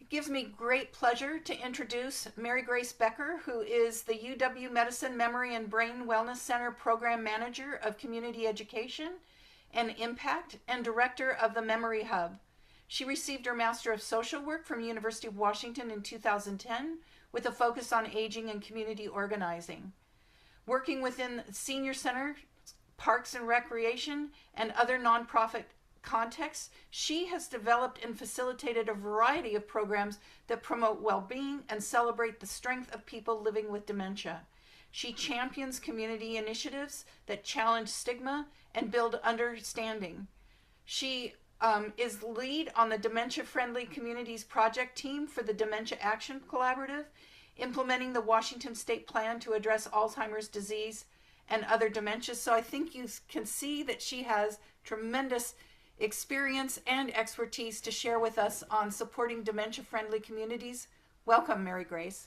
gives me great pleasure to introduce Marigrace Becker, who is the UW Medicine Memory and Brain Wellness Center Program Manager of Community Education and Impact and Director of the Memory Hub. She received her Master of Social Work from University of Washington in 2010 with a focus on aging and community organizing. Working within Senior Center, Parks and Recreation, and other nonprofit contexts, she has developed and facilitated a variety of programs that promote well-being and celebrate the strength of people living with dementia. She champions community initiatives that challenge stigma and build understanding. She is lead on the Dementia-Friendly Communities Project team for the Dementia Action Collaborative, implementing the Washington State Plan to address Alzheimer's disease and other dementias. So I think you can see that she has tremendous experience and expertise to share with us on supporting dementia-friendly communities. Welcome, Marigrace.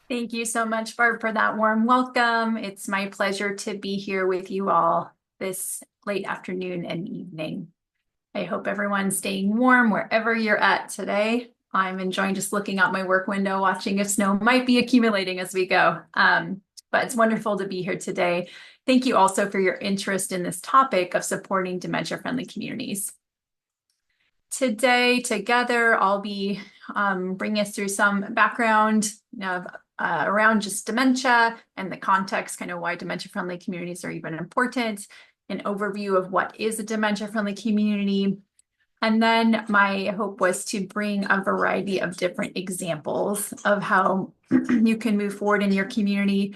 Thank you so much, Barb, for that warm welcome. It's my pleasure to be here with you all this late afternoon and evening. I hope everyone's staying warm wherever you're at today. I'm enjoying just looking out my work window, watching if snow might be accumulating as we go. But it's wonderful to be here today. Thank you also for your interest in this topic of supporting dementia-friendly communities. Today, together, I'll be bringing us through some background around just dementia and the context, kind of why dementia-friendly communities are even important, an overview of what is a dementia-friendly community. And then my hope was to bring a variety of different examples of how you can move forward in your community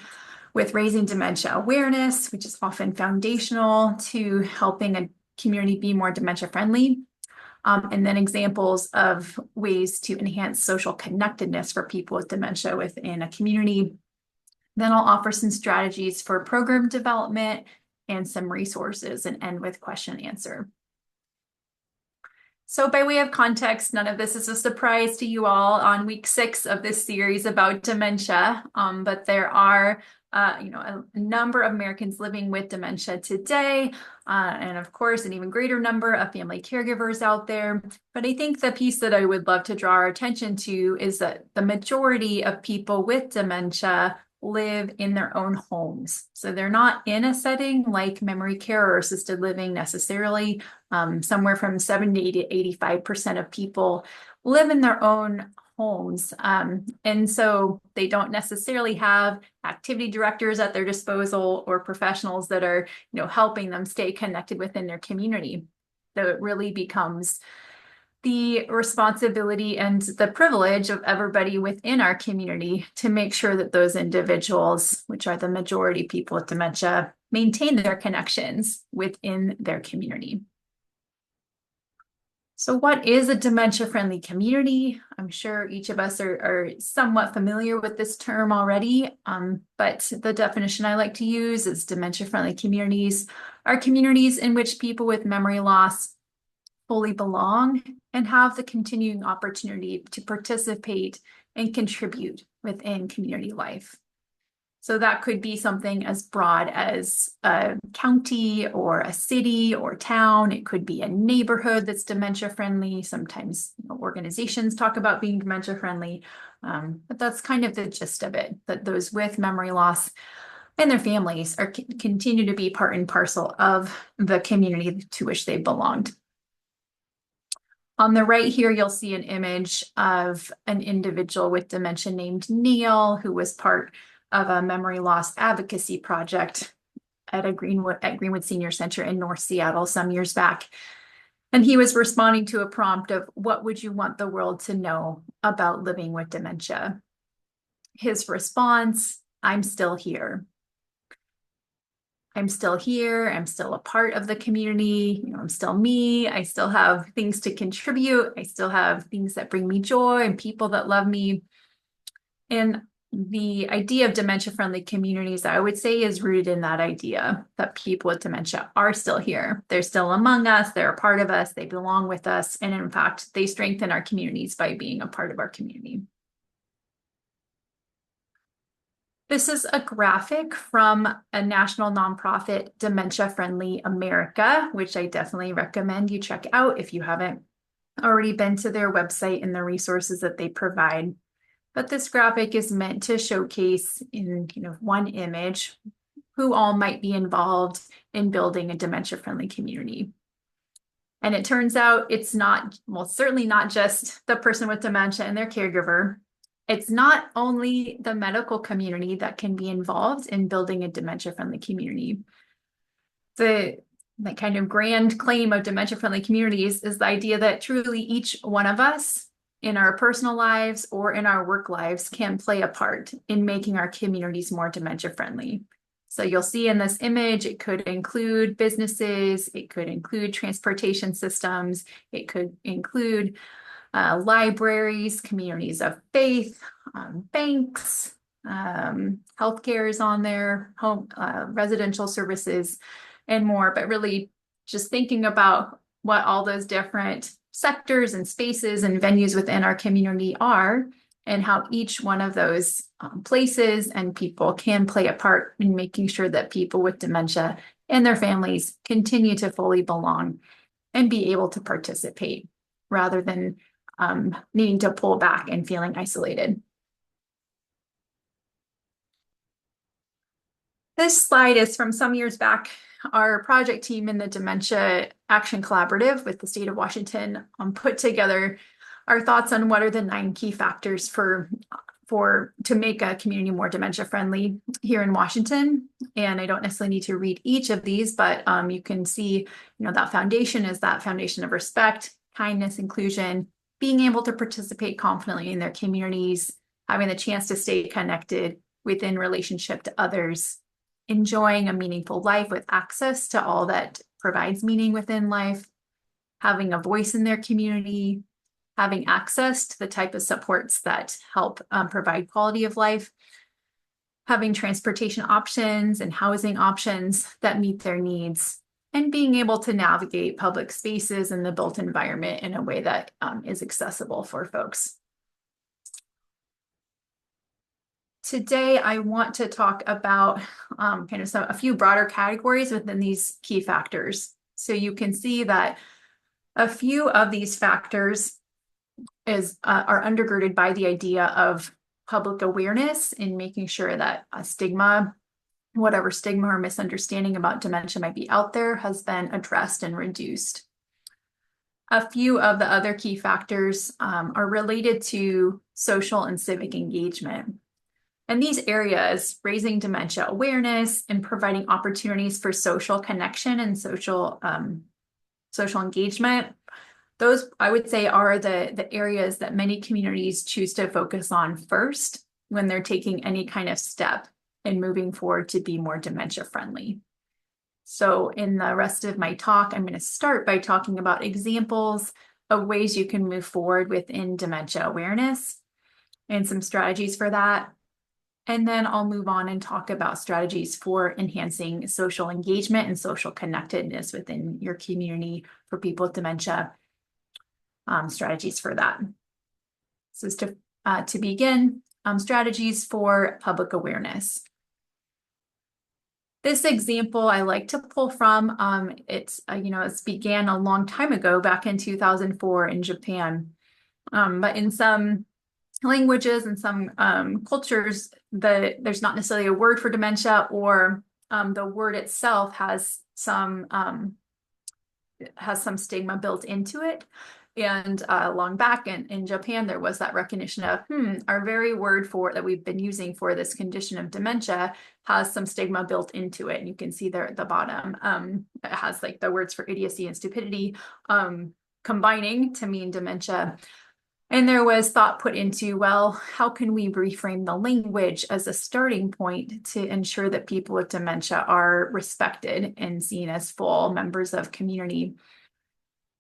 with raising dementia awareness, which is often foundational to helping a community be more dementia-friendly. And then examples of ways to enhance social connectedness for people with dementia within a community. Then I'll offer some strategies for program development and some resources and end with question and answer. So by way of context, none of this is a surprise to you all on week 6 of this series about dementia, but there are a number of Americans living with dementia today, and of course, an even greater number of family caregivers out there. But I think the piece that I would love to draw our attention to is that the majority of people with dementia live in their own homes. So they're not in a setting like memory care or assisted living necessarily. Somewhere from 70 to 85% of people live in their own homes. And so they don't necessarily have activity directors at their disposal or professionals that are, helping them stay connected within their community. So it really becomes the responsibility and the privilege of everybody within our community to make sure that those individuals, which are the majority people with dementia, maintain their connections within their community. So what is a dementia-friendly community? I'm sure each of us are somewhat familiar with this term already, but the definition I like to use is dementia-friendly communities are communities in which people with memory loss fully belong and have the continuing opportunity to participate and contribute within community life. So that could be something as broad as a county or a city or town. It could be a neighborhood that's dementia friendly. Sometimes organizations talk about being dementia friendly, but that's kind of the gist of it, that those with memory loss and their families continue to be part and parcel of the community to which they belonged. On the right here, you'll see an image of an individual with dementia named Neil, who was part of a memory loss advocacy project at Greenwood Senior Center in North Seattle some years back. And he was responding to a prompt of, what would you want the world to know about living with dementia? His response, I'm still here. I'm still here. I'm still a part of the community. I'm still me. I still have things to contribute. I still have things that bring me joy and people that love me. And the idea of dementia-friendly communities, I would say, is rooted in that idea that people with dementia are still here. They're still among us. They're a part of us. They belong with us. And in fact, they strengthen our communities by being a part of our community. This is a graphic from a national nonprofit, Dementia-Friendly America, which I definitely recommend you check out if you haven't already been to their website and the resources that they provide. But this graphic is meant to showcase in one image who all might be involved in building a dementia-friendly community. And it turns out it's not, well, certainly not just the person with dementia and their caregiver. It's not only the medical community that can be involved in building a dementia-friendly community. The kind of grand claim of dementia-friendly communities is the idea that truly each one of us in our personal lives or in our work lives can play a part in making our communities more dementia-friendly. So you'll see in this image, it could include businesses, it could include transportation systems, it could include libraries, communities of faith, banks, healthcare is on there, home residential services, and more. But really just thinking about what all those different sectors and spaces and venues within our community are, and how each one of those places and people can play a part in making sure that people with dementia and their families continue to fully belong and be able to participate rather than needing to pull back and feeling isolated. This slide is from some years back. Our project team in the Dementia Action Collaborative with the state of Washington put together our thoughts on what are the 9 key factors to make a community more dementia friendly here in Washington. And I don't necessarily need to read each of these, but you can see, that foundation is that foundation of respect, kindness, inclusion, being able to participate confidently in their communities, having the chance to stay connected within relationship to others, enjoying a meaningful life with access to all that provides meaning within life, having a voice in their community, having access to the type of supports that help provide quality of life, having transportation options and housing options that meet their needs, and being able to navigate public spaces and the built environment in a way that is accessible for folks. Today, I want to talk about a few broader categories within these key factors. So you can see that a few of these factors are undergirded by the idea of public awareness in making sure that whatever stigma or misunderstanding about dementia might be out there, has been addressed and reduced. A few of the other key factors are related to social and civic engagement. And these areas, raising dementia awareness and providing opportunities for social connection and social engagement, those, I would say, are the areas that many communities choose to focus on first when they're taking any kind of step in moving forward to be more dementia friendly. So in the rest of my talk, I'm going to start by talking about examples of ways you can move forward within dementia awareness and some strategies for that. And then I'll move on and talk about strategies for enhancing social engagement and social connectedness within your community for people with dementia. Strategies for that. So to begin, strategies for public awareness. This example I like to pull from, it's began a long time ago, back in 2004 in Japan. But in some languages and some cultures, there's not necessarily a word for dementia, or the word itself has some stigma built into it. And long back in Japan, there was that recognition of, our very word that we've been using for this condition of dementia has some stigma built into it. And you can see there at the bottom, it has like the words for idiocy and stupidity combining to mean dementia. And there was thought put into, well, how can we reframe the language as a starting point to ensure that people with dementia are respected and seen as full members of community?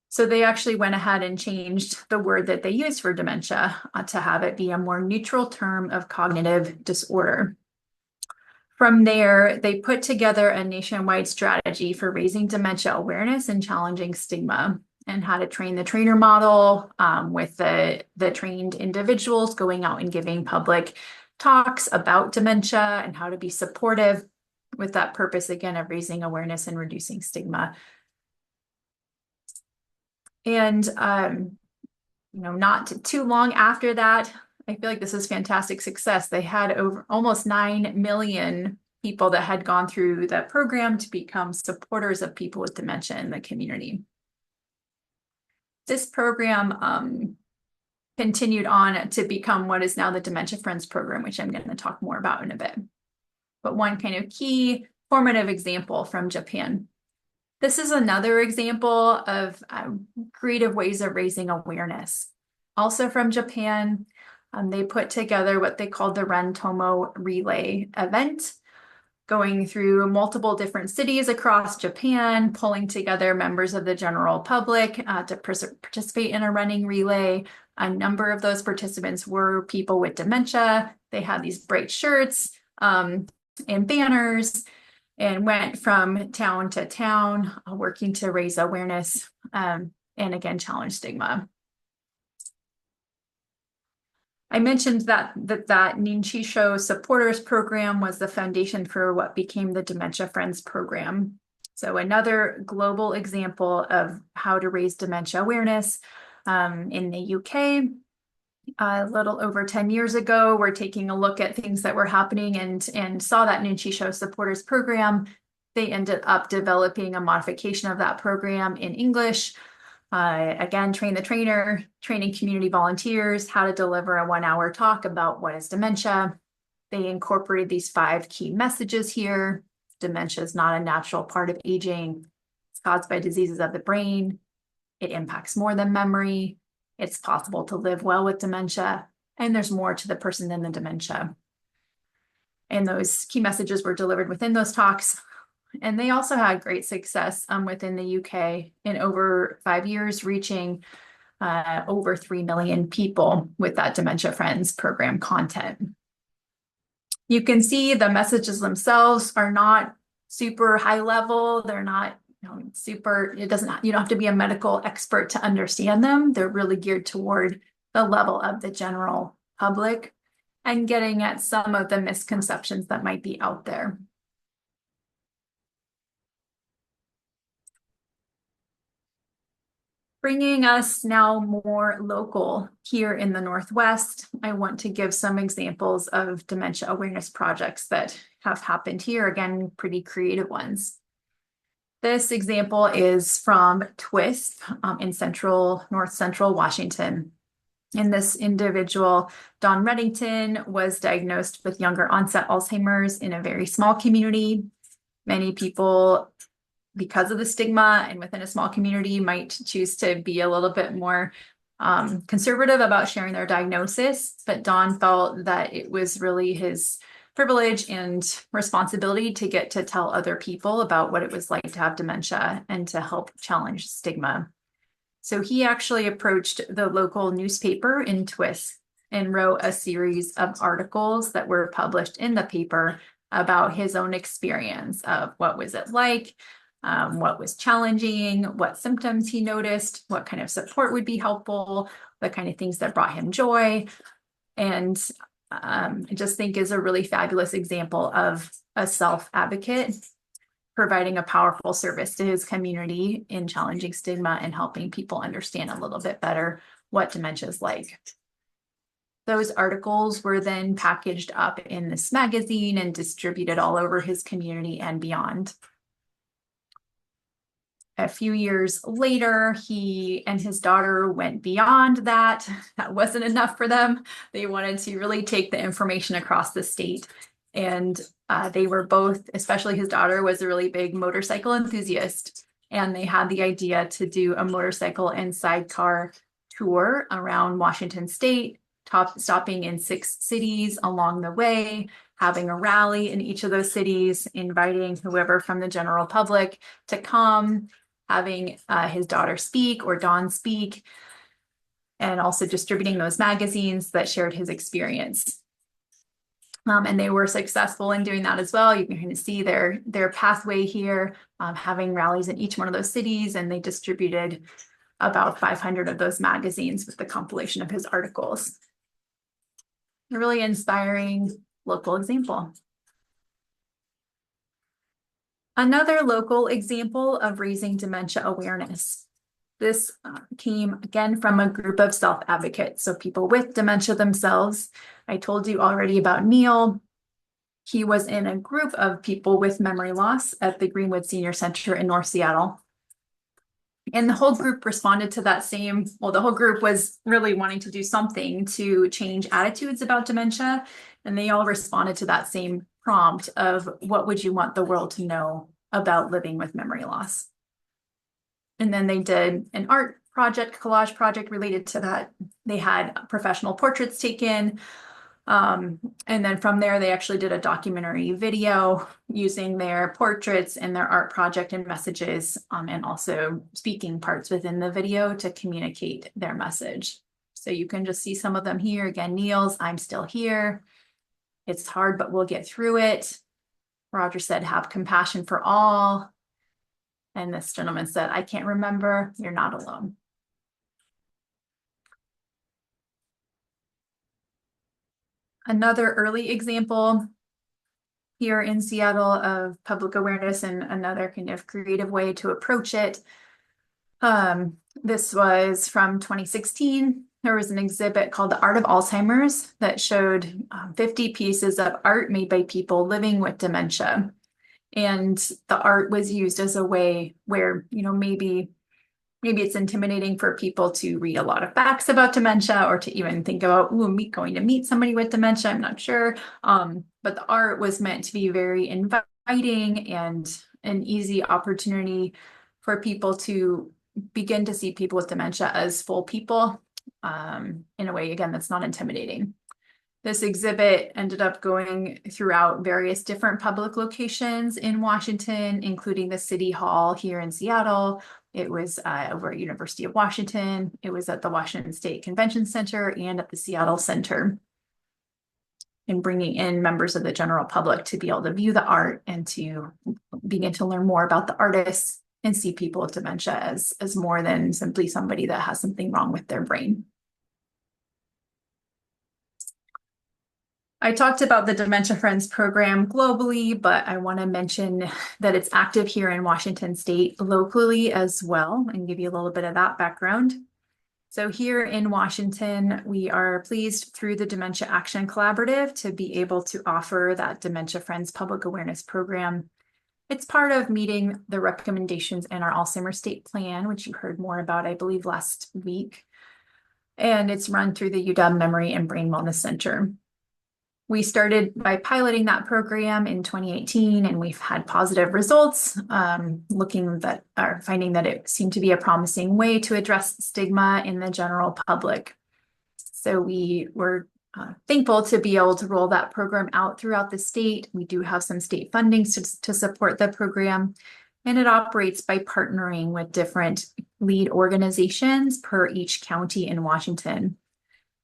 So they actually went ahead and changed the word that they use for dementia to have it be a more neutral term of cognitive disorder. From there, they put together a nationwide strategy for raising dementia awareness and challenging stigma, and how to train the trainer model with the trained individuals going out and giving public talks about dementia and how to be supportive with that purpose, again, of raising awareness and reducing stigma. And not too long after that, I feel like this is fantastic success. They had over almost 9 million people that had gone through that program to become supporters of people with dementia in the community. This program continued on to become what is now the Dementia Friends program, which I'm going to talk more about in a bit. But one kind of key formative example from Japan. This is another example of creative ways of raising awareness. Also from Japan, they put together what they called the Ren Tomo Relay event, going through multiple different cities across Japan, pulling together members of the general public to participate in a running relay. A number of those participants were people with dementia. They had these bright shirts and banners, and went from town to town, working to raise awareness and again, challenge stigma. I mentioned that Ninchisho Supporters Program was the foundation for what became the Dementia Friends Program. So another global example of how to raise dementia awareness. In the UK, a little over 10 years ago, we're taking a look at things that were happening and saw that Ninchisho Supporters Program. They ended up developing a modification of that program in English. Again, train the trainer, training community volunteers how to deliver a 1-hour talk about what is dementia. They incorporated these 5 key messages here. Dementia is not a natural part of aging. It's caused by diseases of the brain. It impacts more than memory. It's possible to live well with dementia, and there's more to the person than the dementia. And those key messages were delivered within those talks. And they also had great success within the UK in over 5 years, reaching over 3 million people with that Dementia Friends program content. You can see the messages themselves are not super high level. They're not super, you don't have to be a medical expert to understand them. They're really geared toward the level of the general public and getting at some of the misconceptions that might be out there. Bringing us now more local here in the Northwest, I want to give some examples of dementia awareness projects that have happened here, again, pretty creative ones. This example is from TWIST in North Central Washington. And this individual, Don Reddington, was diagnosed with younger onset Alzheimer's in a very small community. Many people, because of the stigma and within a small community, might choose to be a little bit more conservative about sharing their diagnosis. But Don felt that it was really his privilege and responsibility to get to tell other people about what it was like to have dementia and to help challenge stigma. So he actually approached the local newspaper in Twist and wrote a series of articles that were published in the paper about his own experience of what was it like, what was challenging, what symptoms he noticed, what kind of support would be helpful, the kind of things that brought him joy. And I just think is a really fabulous example of a self-advocate providing a powerful service to his community in challenging stigma and helping people understand a little bit better what dementia is like. Those articles were then packaged up in this magazine and distributed all over his community and beyond. A few years later, he and his daughter went beyond that. That wasn't enough for them. They wanted to really take the information across the state. And they were both, especially his daughter, was a really big motorcycle enthusiast. And they had the idea to do a motorcycle and sidecar tour around Washington State, stopping in 6 cities along the way, having a rally in each of those cities, inviting whoever from the general public to come, having his daughter speak or Dawn speak, and also distributing those magazines that shared his experience. And they were successful in doing that as well. You can kind of see their pathway here, having rallies in each one of those cities, and they distributed about 500 of those magazines with the compilation of his articles. A really inspiring local example. Another local example of raising dementia awareness. This came again from a group of self-advocates, so people with dementia themselves. I told you already about Neil. He was in a group of people with memory loss at the Greenwood Senior Center in North Seattle. And the whole group responded to that same, well, the whole group was really wanting to do something to change attitudes about dementia. And they all responded to that same prompt of what would you want the world to know about living with memory loss? And then they did an art project, collage project related to that. They had professional portraits taken. And then from there, they actually did a documentary video using their portraits and their art project and messages, and also speaking parts within the video to communicate their message. So you can just see some of them here. Again, Neil's, I'm still here. It's hard, but we'll get through it. Roger said, have compassion for all. And this gentleman said, I can't remember, you're not alone. Another early example here in Seattle of public awareness and another kind of creative way to approach it. This was from 2016. There was an exhibit called The Art of Alzheimer's that showed 50 pieces of art made by people living with dementia. And the art was used as a way where, maybe it's intimidating for people to read a lot of facts about dementia or to even think about going to meet somebody with dementia. I'm not sure. But the art was meant to be very inviting and an easy opportunity for people to begin to see people with dementia as full people in a way, again, that's not intimidating. This exhibit ended up going throughout various different public locations in Washington, including the City Hall here in Seattle. It was over at University of Washington. It was at the Washington State Convention Center and at the Seattle Center. And bringing in members of the general public to be able to view the art and to begin to learn more about the artists and see people with dementia as more than simply somebody that has something wrong with their brain. I talked about the Dementia Friends program globally, but I want to mention that it's active here in Washington State locally as well and give you a little bit of that background. So here in Washington, we are pleased through the Dementia Action Collaborative to be able to offer that Dementia Friends public awareness program. It's part of meeting the recommendations in our Alzheimer's State Plan, which you heard more about, I believe, last week. And it's run through the UW Memory and Brain Wellness Center. We started by piloting that program in 2018, and we've had positive results, finding that it seemed to be a promising way to address stigma in the general public. So we were thankful to be able to roll that program out throughout the state. We do have some state funding to support the program, and it operates by partnering with different lead organizations per each county in Washington.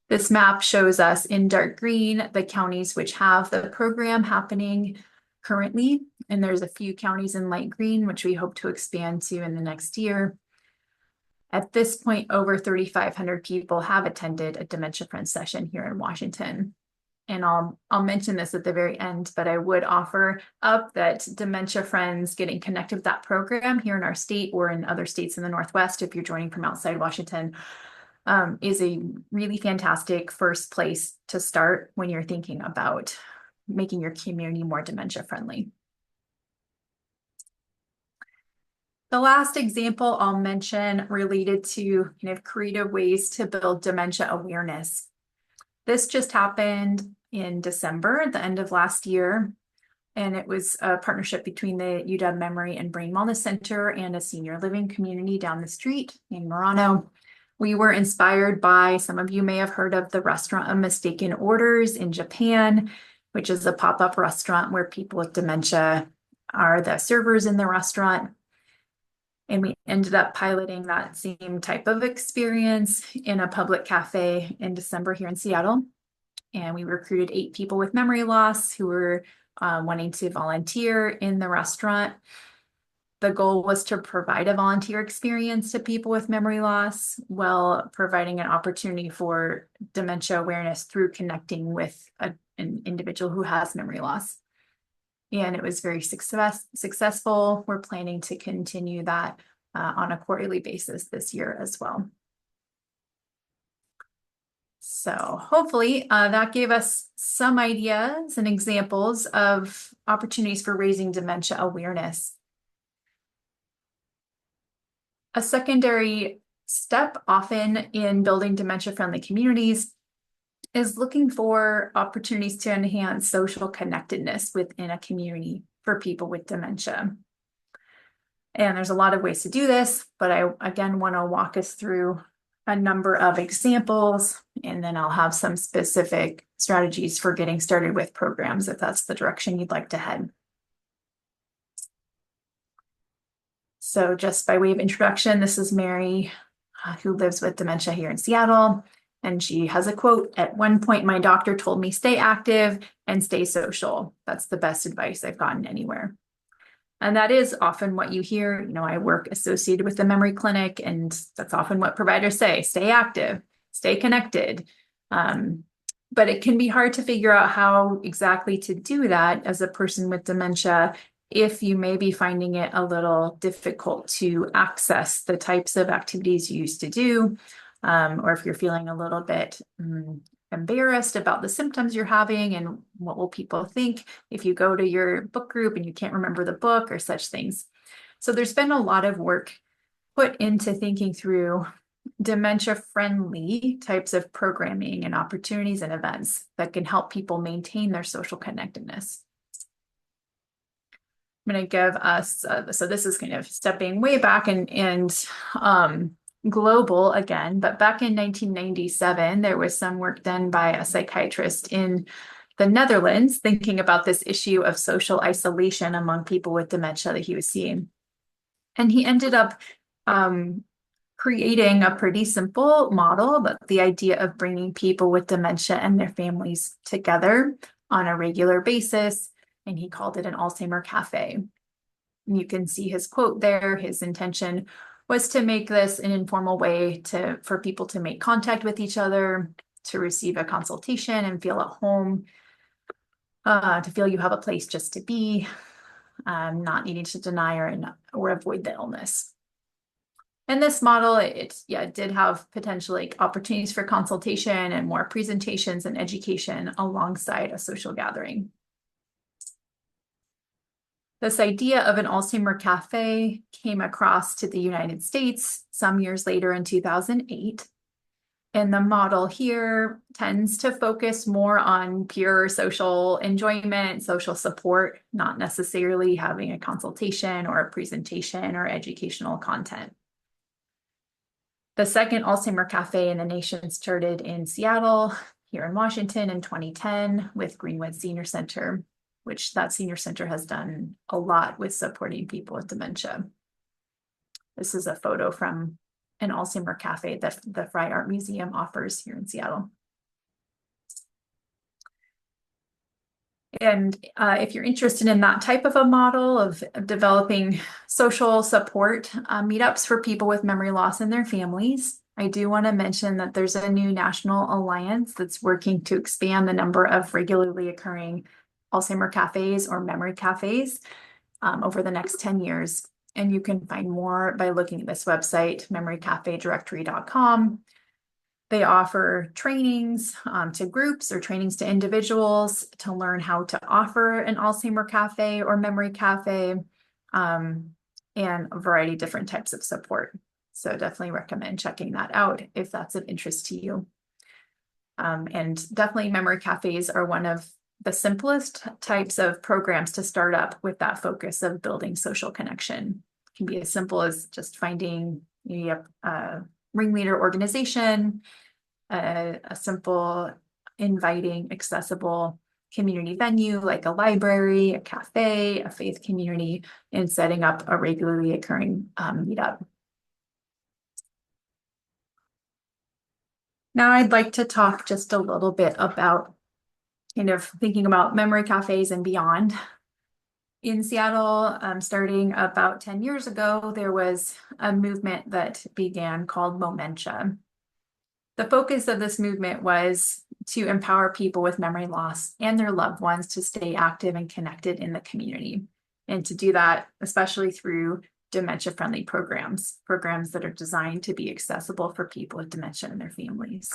This map shows us in dark green the counties which have the program happening currently, and there's a few counties in light green which we hope to expand to in the next year. At this point, over 3,500 people have attended a Dementia Friends session here in Washington. And I'll mention this at the very end, but I would offer up that Dementia Friends getting connected with that program here in our state or in other states in the Northwest, if you're joining from outside Washington, is a really fantastic first place to start when you're thinking about making your community more dementia friendly. The last example I'll mention related to kind of creative ways to build dementia awareness. This just happened in December, at the end of last year, and it was a partnership between the UW Memory and Brain Wellness Center and a senior living community down the street in Murano. We were inspired by, some of you may have heard of the Restaurant of Mistaken Orders in Japan, which is a pop-up restaurant where people with dementia are the servers in the restaurant. And we ended up piloting that same type of experience in a public cafe in December here in Seattle. And we recruited 8 people with memory loss who were wanting to volunteer in the restaurant. The goal was to provide a volunteer experience to people with memory loss while providing an opportunity for dementia awareness through connecting with an individual who has memory loss. And it was very successful. We're planning to continue that on a quarterly basis this year as well. So hopefully that gave us some ideas and examples of opportunities for raising dementia awareness. A secondary step often in building dementia-friendly communities is looking for opportunities to enhance social connectedness within a community for people with dementia. And there's a lot of ways to do this, but I again want to walk us through a number of examples, and then I'll have some specific strategies for getting started with programs if that's the direction you'd like to head. So just by way of introduction, this is Mary, who lives with dementia here in Seattle. And she has a quote: "At one point, my doctor told me, stay active and stay social. That's the best advice I've gotten anywhere." And that is often what you hear. You know, I work associated with the memory clinic, and that's often what providers say: stay active, stay connected. But it can be hard to figure out how exactly to do that as a person with dementia if you may be finding it a little difficult to access the types of activities you used to do, or if you're feeling a little bit embarrassed about the symptoms you're having and what will people think if you go to your book group and you can't remember the book or such things. So there's been a lot of work put into thinking through dementia-friendly types of programming and opportunities and events that can help people maintain their social connectedness. I'm going to give us, so this is kind of stepping way back and global again, but back in 1997, there was some work done by a psychiatrist in the Netherlands thinking about this issue of social isolation among people with dementia that he was seeing. And he ended up creating a pretty simple model, but the idea of bringing people with dementia and their families together on a regular basis. And he called it an Alzheimer cafe. And you can see his quote there. His intention was to make this an informal way for people to make contact with each other, to receive a consultation and feel at home, to feel you have a place just to be, not needing to deny or avoid the illness. And this model, it did have potentially opportunities for consultation and more presentations and education alongside a social gathering. This idea of an Alzheimer cafe came across to the United States some years later in 2008. And the model here tends to focus more on pure social enjoyment, social support, not necessarily having a consultation or a presentation or educational content. The second Alzheimer cafe in the nation started in Seattle, here in Washington in 2010 with Greenwood Senior Center, which that senior center has done a lot with supporting people with dementia. This is a photo from an Alzheimer cafe that the Fry Art Museum offers here in Seattle. And if you're interested in that type of a model of developing social support meetups for people with memory loss and their families, I do want to mention that there's a new national alliance that's working to expand the number of regularly occurring Alzheimer cafes or memory cafes over the next 10 years. And you can find more by looking at this website, memorycafedirectory.com. They offer trainings to groups or trainings to individuals to learn how to offer an Alzheimer cafe or memory cafe, and a variety of different types of support. So definitely recommend checking that out if that's of interest to you. And definitely memory cafes are one of the simplest types of programs to start up with that focus of building social connection. It can be as simple as just finding a ringleader organization, a simple, inviting, accessible community venue like a library, a cafe, a faith community, and setting up a regularly occurring meetup. Now I'd like to talk just a little bit about kind of thinking about memory cafes and beyond. In Seattle, starting about 10 years ago, there was a movement that began called Momentia. The focus of this movement was to empower people with memory loss and their loved ones to stay active and connected in the community. And to do that, especially through dementia-friendly programs that are designed to be accessible for people with dementia and their families.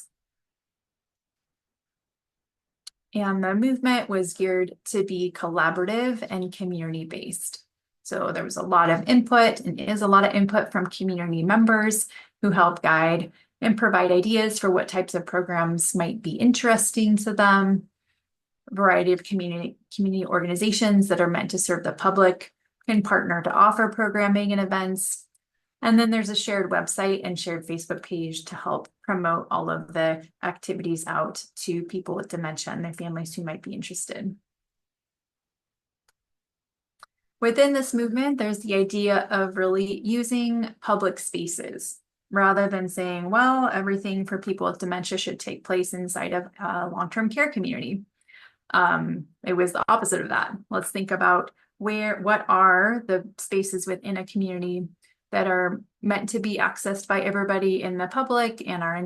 And the movement was geared to be collaborative and community-based. So there was a lot of input and is a lot of input from community members who help guide and provide ideas for what types of programs might be interesting to them. A variety of community organizations that are meant to serve the public can partner to offer programming and events. And then there's a shared website and shared Facebook page to help promote all of the activities out to people with dementia and their families who might be interested. Within this movement, there's the idea of really using public spaces rather than saying, well, everything for people with dementia should take place inside of a long-term care community. It was the opposite of that. Let's think about what are the spaces within a community that are meant to be accessed by everybody in the public and are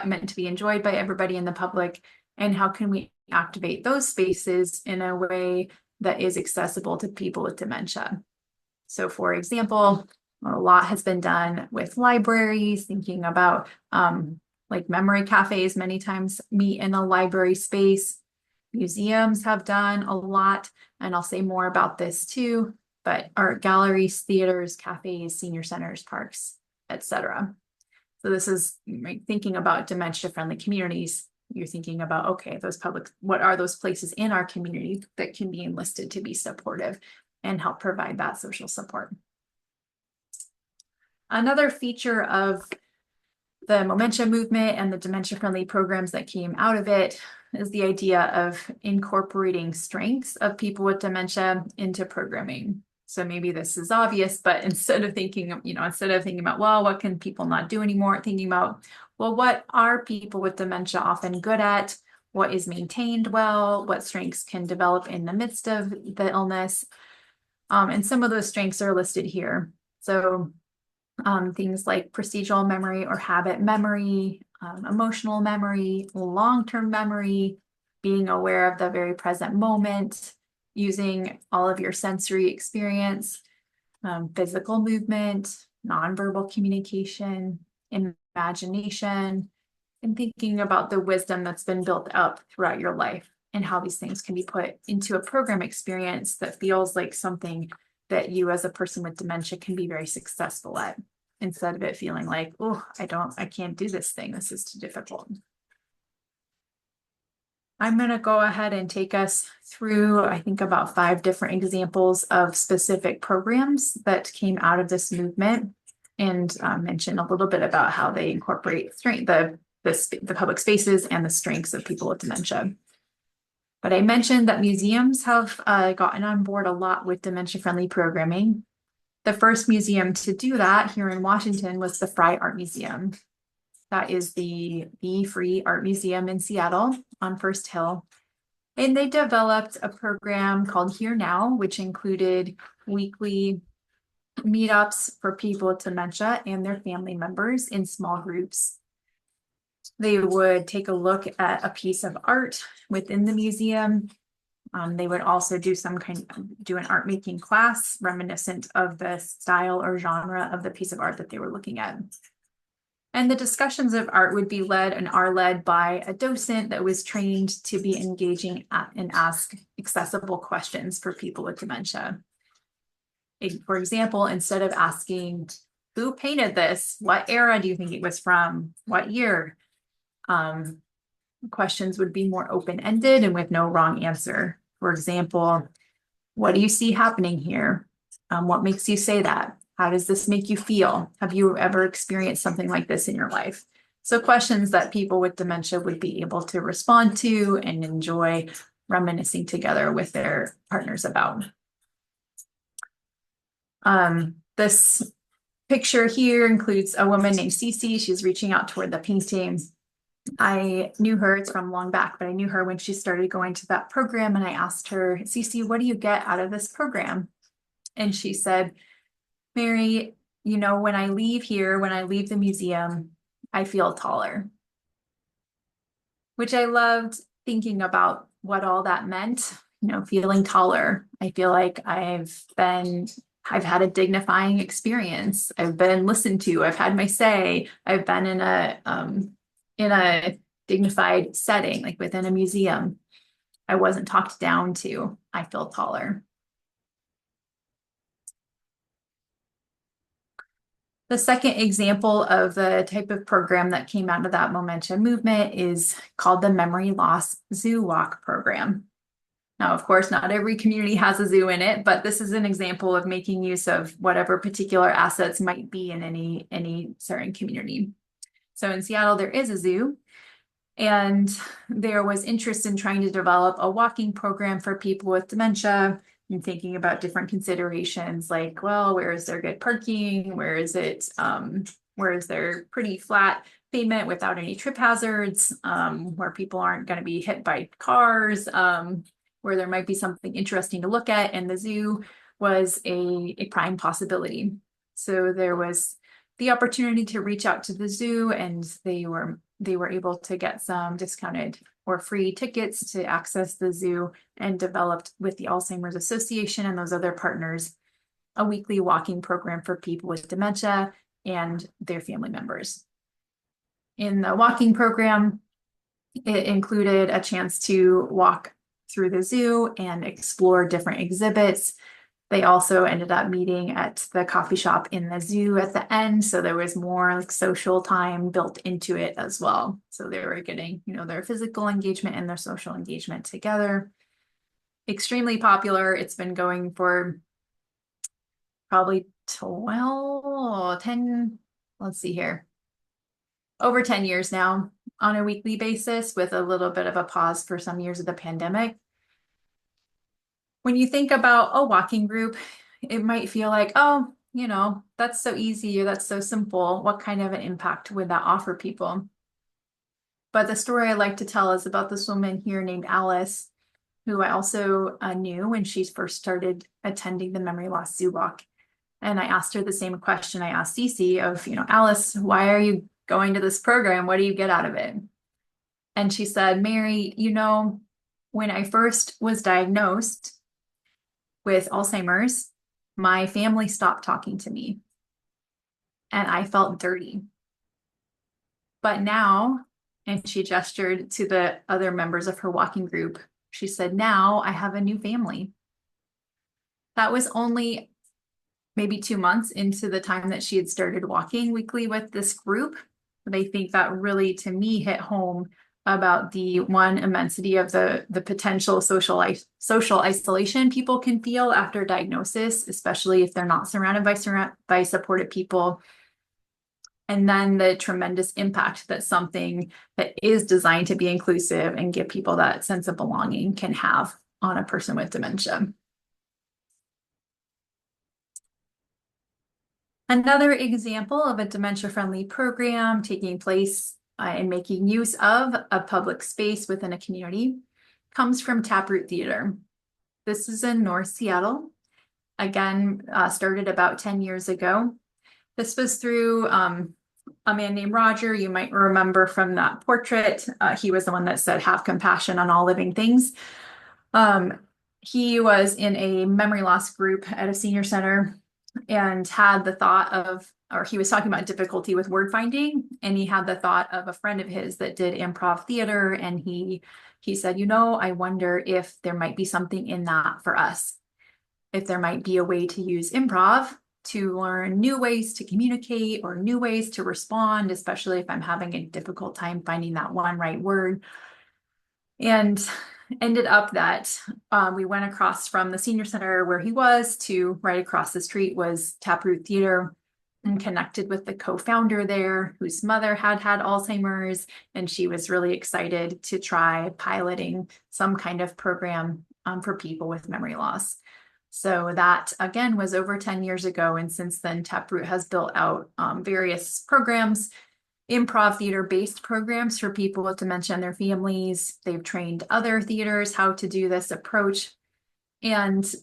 meant to be enjoyed by everybody in the public, and how can we activate those spaces in a way that is accessible to people with dementia. So for example, a lot has been done with libraries, thinking about like memory cafes many times meet in a library space. Museums have done a lot, and I'll say more about this too, but art galleries, theaters, cafes, senior centers, parks, etc. So this is thinking about dementia-friendly communities. You're thinking about, okay, what are those places in our community that can be enlisted to be supportive and help provide that social support. Another feature of the Momentia movement and the dementia-friendly programs that came out of it is the idea of incorporating strengths of people with dementia into programming. So maybe this is obvious, but instead of thinking about, well, what can people not do anymore, thinking about, well, what are people with dementia often good at? What is maintained well? What strengths can develop in the midst of the illness? And some of those strengths are listed here. So things like procedural memory or habit memory, emotional memory, long-term memory, being aware of the very present moment, using all of your sensory experience, physical movement, nonverbal communication, imagination, and thinking about the wisdom that's been built up throughout your life and how these things can be put into a program experience that feels like something that you as a person with dementia can be very successful at, instead of it feeling like, oh, I can't do this thing. This is too difficult. I'm going to go ahead and take us through, I think, about 5 different examples of specific programs that came out of this movement, and mention a little bit about how they incorporate the public spaces and the strengths of people with dementia. But I mentioned that museums have gotten on board a lot with dementia-friendly programming. The first museum to do that here in Washington was the Frye Art Museum. That is the free art museum in Seattle on First Hill. And they developed a program called Here Now, which included weekly meetups for people with dementia and their family members in small groups. They would take a look at a piece of art within the museum. They would also do an art making class reminiscent of the style or genre of the piece of art that they were looking at. And the discussions of art would be led and are led by a docent that was trained to be engaging and ask accessible questions for people with dementia. For example, instead of asking, who painted this? What era do you think it was from? What year? Questions would be more open-ended and with no wrong answer. For example, what do you see happening here? What makes you say that? How does this make you feel? Have you ever experienced something like this in your life? So questions that people with dementia would be able to respond to and enjoy reminiscing together with their partners about. This picture here includes a woman named Cece. She's reaching out toward the painting. I knew her, it's from long back, but I knew her when she started going to that program, and I asked her, Cece, what do you get out of this program? And she said, Mary, when I leave the museum, I feel taller. Which I loved, thinking about what all that meant, feeling taller. I feel like I've been I've had a dignifying experience. I've been listened to. I've had my say. I've been in a dignified setting, like within a museum. I wasn't talked down to. I feel taller. The second example of the type of program that came out of that Dementia movement is called the Memory Loss Zoo Walk program. Now, of course, not every community has a zoo in it, but this is an example of making use of whatever particular assets might be in any certain community. So in Seattle, there is a zoo, and there was interest in trying to develop a walking program for people with dementia and thinking about different considerations like, well, where is there good parking? Where is there pretty flat pavement without any trip hazards, where people aren't going to be hit by cars, where there might be something interesting to look at, and the zoo was a prime possibility. So there was the opportunity to reach out to the zoo, and they were able to get some discounted or free tickets to access the zoo, and developed with the Alzheimer's Association and those other partners a weekly walking program for people with dementia and their family members. In the walking program, it included a chance to walk through the zoo and explore different exhibits. They also ended up meeting at the coffee shop in the zoo at the end. So there was more like social time built into it as well. So they were getting, their physical engagement and their social engagement together. Extremely popular. It's been going for probably 10, let's see here, over 10 years now on a weekly basis, with a little bit of a pause for some years of the pandemic. When you think about a walking group, it might feel like, oh, that's so easy or that's so simple. What kind of an impact would that offer people? But the story I like to tell is about this woman here named Alice, who I also knew when she first started attending the Memory Loss Zoo Walk. And I asked her the same question I asked Cece of, Alice, why are you going to this program? What do you get out of it? And she said, Mary, when I first was diagnosed with Alzheimer's, my family stopped talking to me and I felt dirty. But now, and she gestured to the other members of her walking group, she said, now I have a new family. That was only maybe 2 months into the time that she had started walking weekly with this group. But I think that really, to me, hit home about the immensity of the potential social isolation people can feel after diagnosis, especially if they're not surrounded by supportive people. And then the tremendous impact that something that is designed to be inclusive and give people that sense of belonging can have on a person with dementia. Another example of a dementia-friendly program taking place and making use of a public space within a community comes from Taproot Theater. This is in North Seattle. Again, started about 10 years ago. This was through a man named Roger. You might remember from that portrait. He was the one that said, "Have compassion on all living things." He was in a memory loss group at a senior center and had the thought of, or he was talking about difficulty with word finding, and he had the thought of a friend of his that did improv theater, and he said, I wonder if there might be something in that for us, if there might be a way to use improv to learn new ways to communicate or new ways to respond, especially if I'm having a difficult time finding that one right word. And ended up that we went across from the senior center where he was to right across the street was Taproot Theater, and connected with the co-founder there, whose mother had Alzheimer's, and she was really excited to try piloting some kind of program for people with memory loss. So that, again, was over 10 years ago, and since then, Taproot has built out various programs, improv theater-based programs for people with dementia and their families. They've trained other theaters how to do this approach, and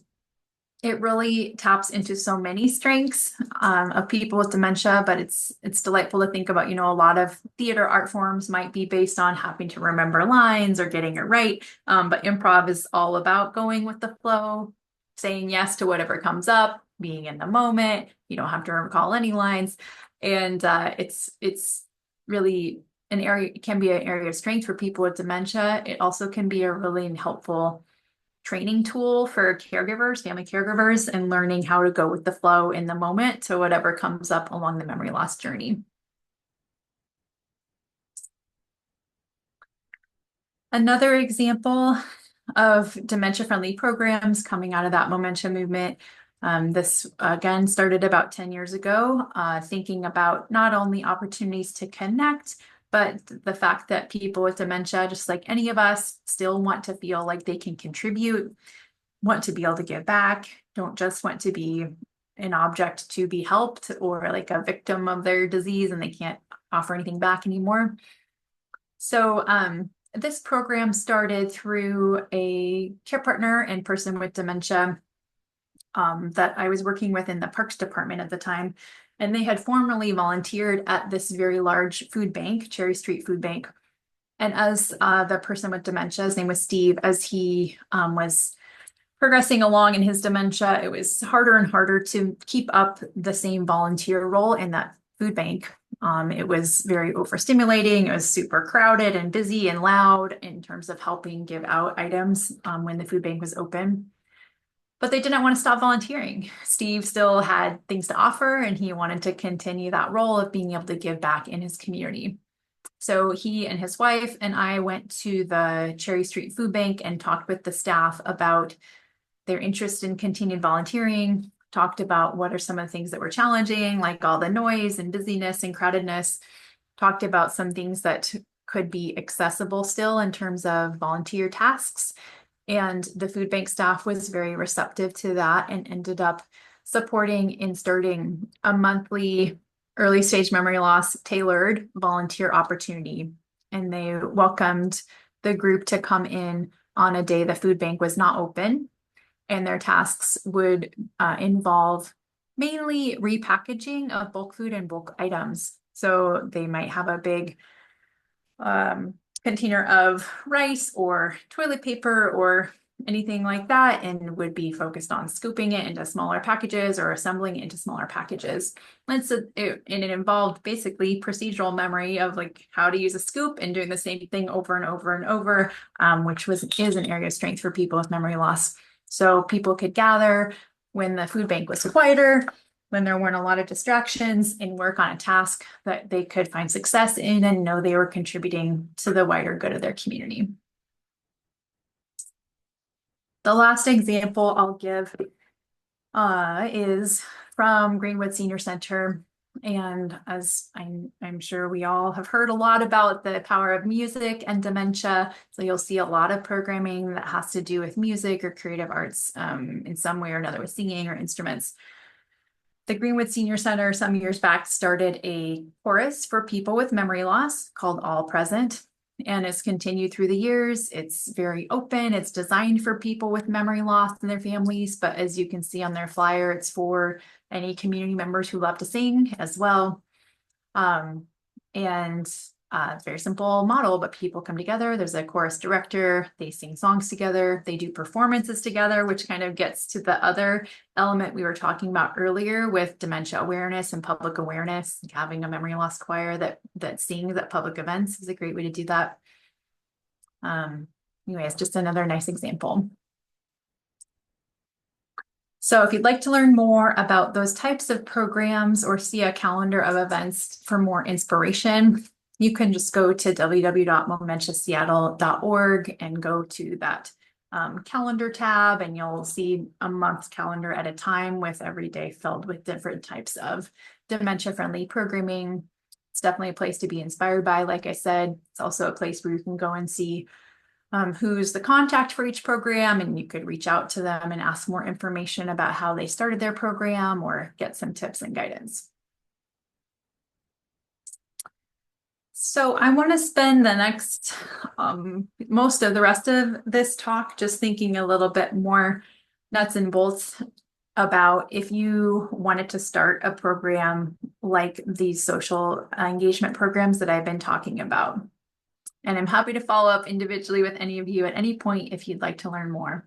it really taps into so many strengths of people with dementia, but it's delightful to think about, a lot of theater art forms might be based on having to remember lines or getting it right, but improv is all about going with the flow, saying yes to whatever comes up, being in the moment. You don't have to recall any lines. And it's really an area, it can be an area of strength for people with dementia. It also can be a really helpful training tool for caregivers, family caregivers, and learning how to go with the flow in the moment to whatever comes up along the memory loss journey. Another example of dementia-friendly programs coming out of that Dementia movement. This again started about 10 years ago, thinking about not only opportunities to connect, but the fact that people with dementia, just like any of us, still want to feel like they can contribute, want to be able to give back, don't just want to be an object to be helped or like a victim of their disease and they can't offer anything back anymore. So this program started through a care partner and person with dementia that I was working with in the Parks Department at the time. And they had formerly volunteered at this very large food bank, Cherry Street Food Bank. And as the person with dementia, his name was Steve, as he was progressing along in his dementia, it was harder and harder to keep up the same volunteer role in that food bank. It was very overstimulating. It was super crowded and busy and loud in terms of helping give out items when the food bank was open. But they didn't want to stop volunteering. Steve still had things to offer, and he wanted to continue that role of being able to give back in his community. So he and his wife and I went to the Cherry Street Food Bank and talked with the staff about their interest in continued volunteering, talked about what are some of the things that were challenging, like all the noise and busyness and crowdedness, talked about some things that could be accessible still in terms of volunteer tasks. And the food bank staff was very receptive to that and ended up supporting and starting a monthly early stage memory loss tailored volunteer opportunity. And they welcomed the group to come in on a day the food bank was not open. And their tasks would involve mainly repackaging of bulk food and bulk items. So they might have a big container of rice or toilet paper or anything like that, and would be focused on scooping it into smaller packages or assembling it into smaller packages. And so it involved basically procedural memory of like how to use a scoop and doing the same thing over and over and over, which is an area of strength for people with memory loss. So people could gather when the food bank was quieter, when there weren't a lot of distractions, and work on a task that they could find success in and know they were contributing to the wider good of their community. The last example I'll give is from Greenwood Senior Center. And as I'm sure we all have heard a lot about the power of music and dementia. So you'll see a lot of programming that has to do with music or creative arts in some way or another, with singing or instruments. The Greenwood Senior Center some years back started a chorus for people with memory loss called All Present. And it's continued through the years. It's very open. It's designed for people with memory loss and their families. But as you can see on their flyer, it's for any community members who love to sing as well. It's a very simple model, but people come together. There's a chorus director. They sing songs together. They do performances together, which kind of gets to the other element we were talking about earlier with dementia awareness and public awareness. Having a memory loss choir that sings at public events is a great way to do that. Anyways, just another nice example. So if you'd like to learn more about those types of programs or see a calendar of events for more inspiration, you can just go to www.momentiaseattle.org and go to that calendar tab, and you'll see a month calendar at a time with every day filled with different types of dementia-friendly programming. It's definitely a place to be inspired by. Like I said, it's also a place where you can go and see who's the contact for each program, and you could reach out to them and ask more information about how they started their program or get some tips and guidance. So I want to spend the next, most of the rest of this talk just thinking a little bit more nuts and bolts about if you wanted to start a program like these social engagement programs that I've been talking about. And I'm happy to follow up individually with any of you at any point if you'd like to learn more.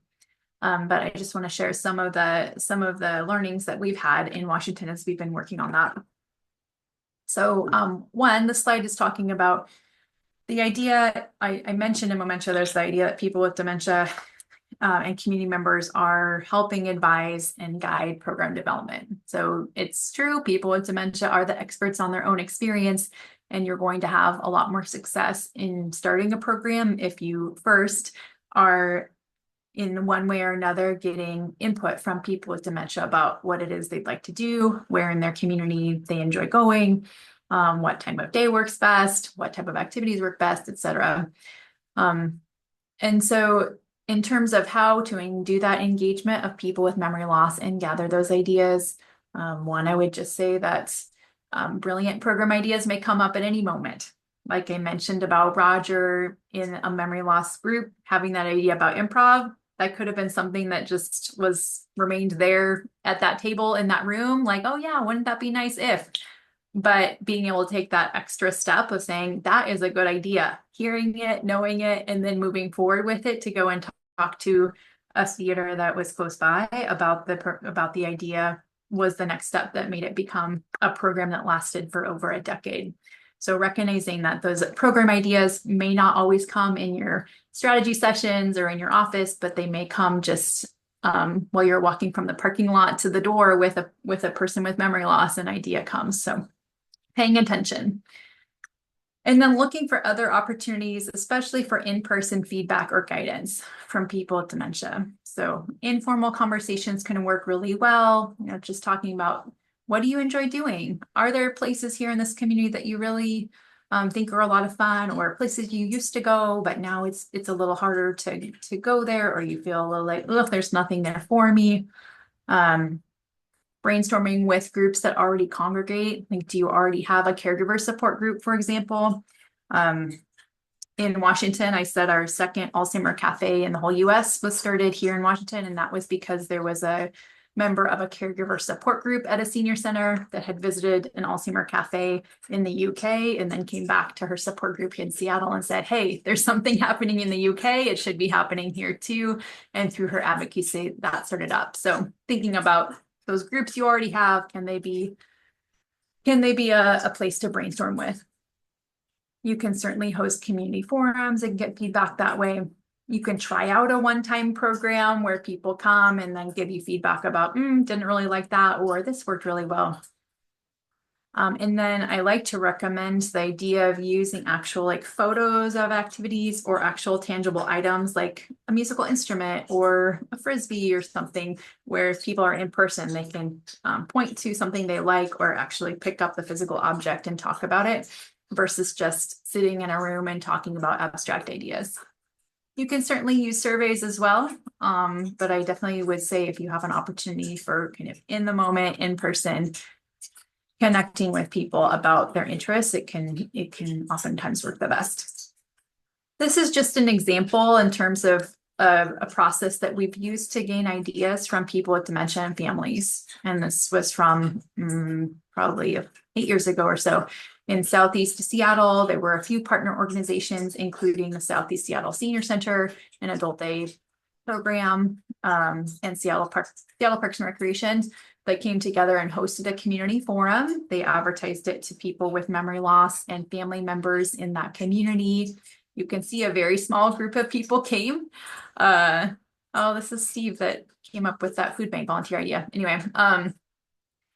But I just want to share some of the learnings that we've had in Washington as we've been working on that. So one, the slide is talking about the idea I mentioned a moment ago. There's the idea that people with dementia and community members are helping advise and guide program development. So it's true, people with dementia are the experts on their own experience, and you're going to have a lot more success in starting a program if you first are in one way or another getting input from people with dementia about what it is they'd like to do, where in their community they enjoy going, what time of day works best, what type of activities work best, etc. And so in terms of how to do that engagement of people with memory loss and gather those ideas, one, I would just say that brilliant program ideas may come up at any moment. Like I mentioned about Roger in a memory loss group, having that idea about improv, that could have been something that just remained there at that table in that room. Like, oh yeah, wouldn't that be nice if? But being able to take that extra step of saying that is a good idea, hearing it, knowing it, and then moving forward with it to go and talk to a theater that was close by about the idea was the next step that made it become a program that lasted for over a decade. So recognizing that those program ideas may not always come in your strategy sessions or in your office, but they may come just while you're walking from the parking lot to the door with a person with memory loss, an idea comes. So paying attention. And then looking for other opportunities, especially for in-person feedback or guidance from people with dementia. So informal conversations can work really well. Just talking about, what do you enjoy doing? Are there places here in this community that you really think are a lot of fun, or places you used to go, but now it's a little harder to go there, or you feel a little like, oh, there's nothing there for me. Brainstorming with groups that already congregate. Like, do you already have a caregiver support group, for example? In Washington, I said our second Alzheimer cafe in the whole US was started here in Washington, and that was because there was a member of a caregiver support group at a senior center that had visited an Alzheimer cafe in the UK and then came back to her support group in Seattle and said, hey, there's something happening in the UK. It should be happening here too. And through her advocacy, that started up. So thinking about those groups you already have, can they be a place to brainstorm with? You can certainly host community forums and get feedback that way. You can try out a one-time program where people come and then give you feedback about, didn't really like that, or this worked really well. And then I like to recommend the idea of using actual like photos of activities or actual tangible items like a musical instrument or a Frisbee or something, where if people are in person, they can point to something they like or actually pick up the physical object and talk about it versus just sitting in a room and talking about abstract ideas. You can certainly use surveys as well, but I definitely would say if you have an opportunity for kind of in the moment, in person, connecting with people about their interests, it can oftentimes work the best. This is just an example in terms of a process that we've used to gain ideas from people with dementia and families. And this was from probably 8 years ago or so. In Southeast Seattle, there were a few partner organizations, including the Southeast Seattle Senior Center, an adult day program, and Seattle Parks and Recreation, that came together and hosted a community forum. They advertised it to people with memory loss and family members in that community. You can see a very small group of people came. Oh, this is Steve that came up with that food bank volunteer idea. Anyway,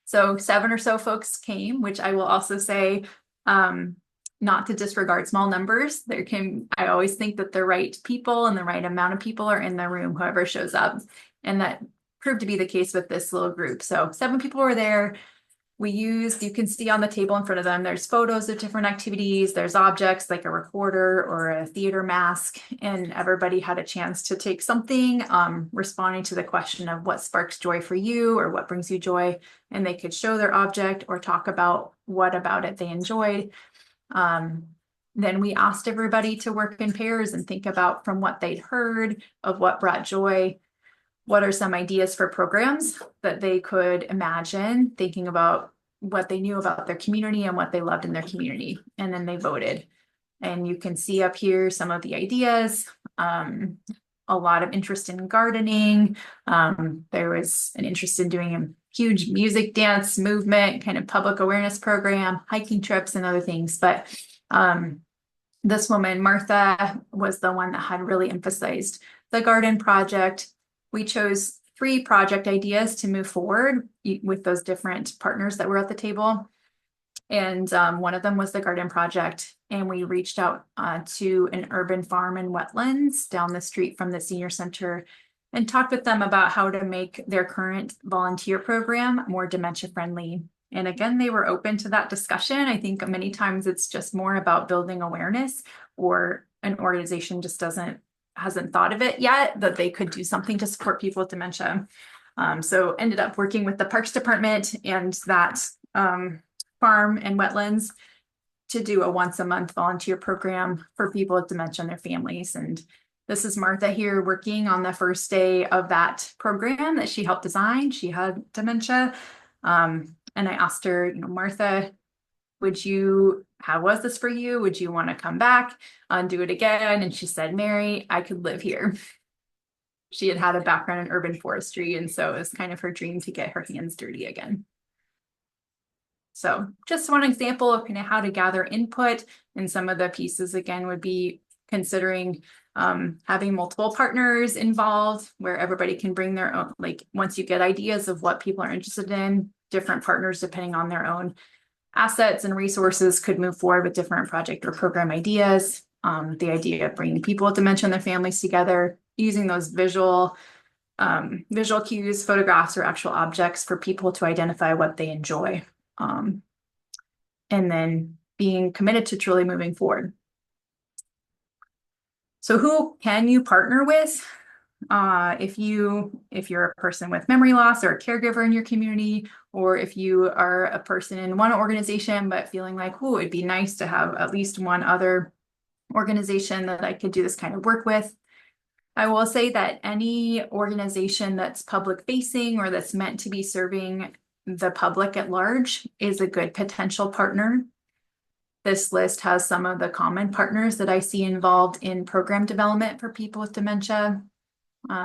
so 7 or so folks came, which I will also say, not to disregard small numbers. I always think that the right people and the right amount of people are in the room, whoever shows up. And that proved to be the case with this little group. So 7 people were there. You can see on the table in front of them, there's photos of different activities. There's objects like a recorder or a theater mask, and everybody had a chance to take something, responding to the question of what sparks joy for you or what brings you joy. And they could show their object or talk about what about it they enjoyed. Then we asked everybody to work in pairs and think about, from what they'd heard of what brought joy, what are some ideas for programs that they could imagine, thinking about what they knew about their community and what they loved in their community. And then they voted. And you can see up here some of the ideas. a lot of interest in gardening. There was an interest in doing a huge music dance movement, kind of public awareness program, hiking trips and other things. But this woman, Martha, was the one that had really emphasized the garden project. We chose 3 project ideas to move forward with those different partners that were at the table. And one of them was the garden project. And we reached out to an urban farm and wetlands down the street from the senior center and talked with them about how to make their current volunteer program more dementia friendly. And again, they were open to that discussion. I think many times it's just more about building awareness, or an organization just hasn't thought of it yet that they could do something to support people with dementia. So ended up working with the Parks Department and that farm and wetlands to do a once-a-month volunteer program for people with dementia and their families. And this is Martha here working on the first day of that program that she helped design. She had dementia. And I asked her, Martha, how was this for you? Would you want to come back and do it again? And she said, Mary, I could live here. She had a background in urban forestry, and so it was kind of her dream to get her hands dirty again. So just one example of kind of how to gather input, and some of the pieces again would be considering having multiple partners involved where everybody can bring their own, like once you get ideas of what people are interested in, different partners depending on their own assets and resources could move forward with different project or program ideas. The idea of bringing people with dementia and their families together, using those visual cues, photographs, or actual objects for people to identify what they enjoy. And then being committed to truly moving forward. So who can you partner with? If you're a person with memory loss or a caregiver in your community, or if you are a person in one organization but feeling like, oh, it'd be nice to have at least one other organization that I could do this kind of work with. I will say that any organization that's public facing or that's meant to be serving the public at large is a good potential partner. This list has some of the common partners that I see involved in program development for people with dementia.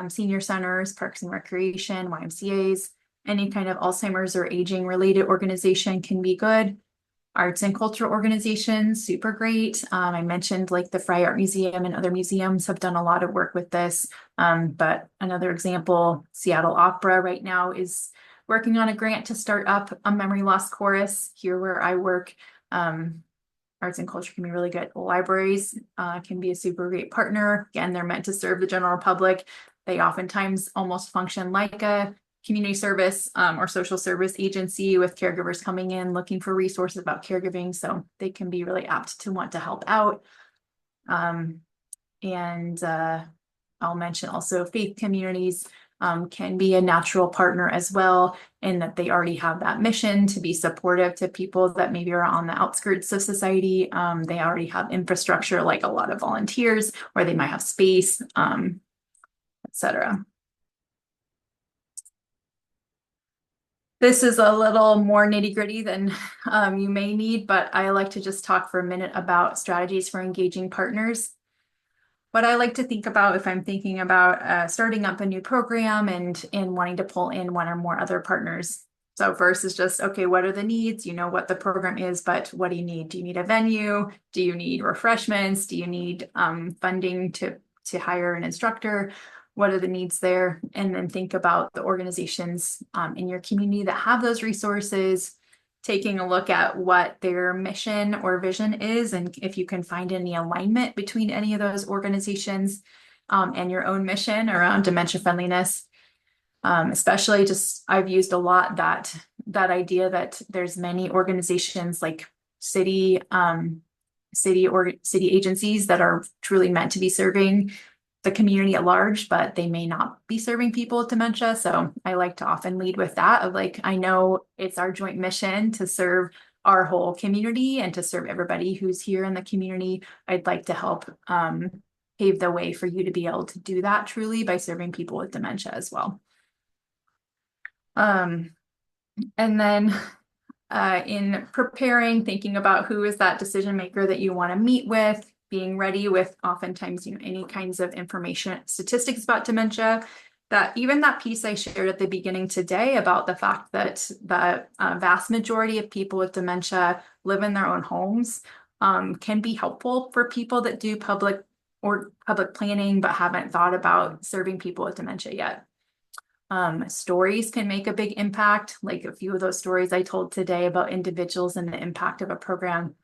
Senior centers, parks and recreation, YMCAs, any kind of Alzheimer's or aging related organization can be good. Arts and cultural organizations, super great. I mentioned like the Fry Art Museum and other museums have done a lot of work with this. But another example, Seattle Opera right now is working on a grant to start up a memory loss chorus here where I work. Arts and culture can be really good. Libraries can be a super great partner. Again, they're meant to serve the general public. They oftentimes almost function like a community service or social service agency with caregivers coming in looking for resources about caregiving. So they can be really apt to want to help out. I'll mention also faith communities can be a natural partner as well, in that they already have that mission to be supportive to people that maybe are on the outskirts of society. They already have infrastructure like a lot of volunteers, or they might have space, etc. This is a little more nitty-gritty than you may need, but I like to just talk for a minute about strategies for engaging partners. What I like to think about if I'm thinking about starting up a new program and wanting to pull in one or more other partners. So first is just, okay, what are the needs? You know what the program is, but what do you need? Do you need a venue? Do you need refreshments? Do you need funding to hire an instructor? What are the needs there? And then think about the organizations in your community that have those resources, taking a look at what their mission or vision is, and if you can find any alignment between any of those organizations and your own mission around dementia friendliness. Especially just, I've used a lot that idea that there's many organizations like city agencies that are truly meant to be serving the community at large, but they may not be serving people with dementia. So I like to often lead with that of like, I know it's our joint mission to serve our whole community and to serve everybody who's here in the community. I'd like to help pave the way for you to be able to do that truly by serving people with dementia as well. And then in preparing, thinking about who is that decision maker that you want to meet with, being ready with oftentimes, any kinds of information, statistics about dementia, that even that piece I shared at the beginning today about the fact that the vast majority of people with dementia live in their own homes can be helpful for people that do public planning but haven't thought about serving people with dementia yet. Stories can make a big impact, like a few of those stories I told today about individuals and the impact of a program.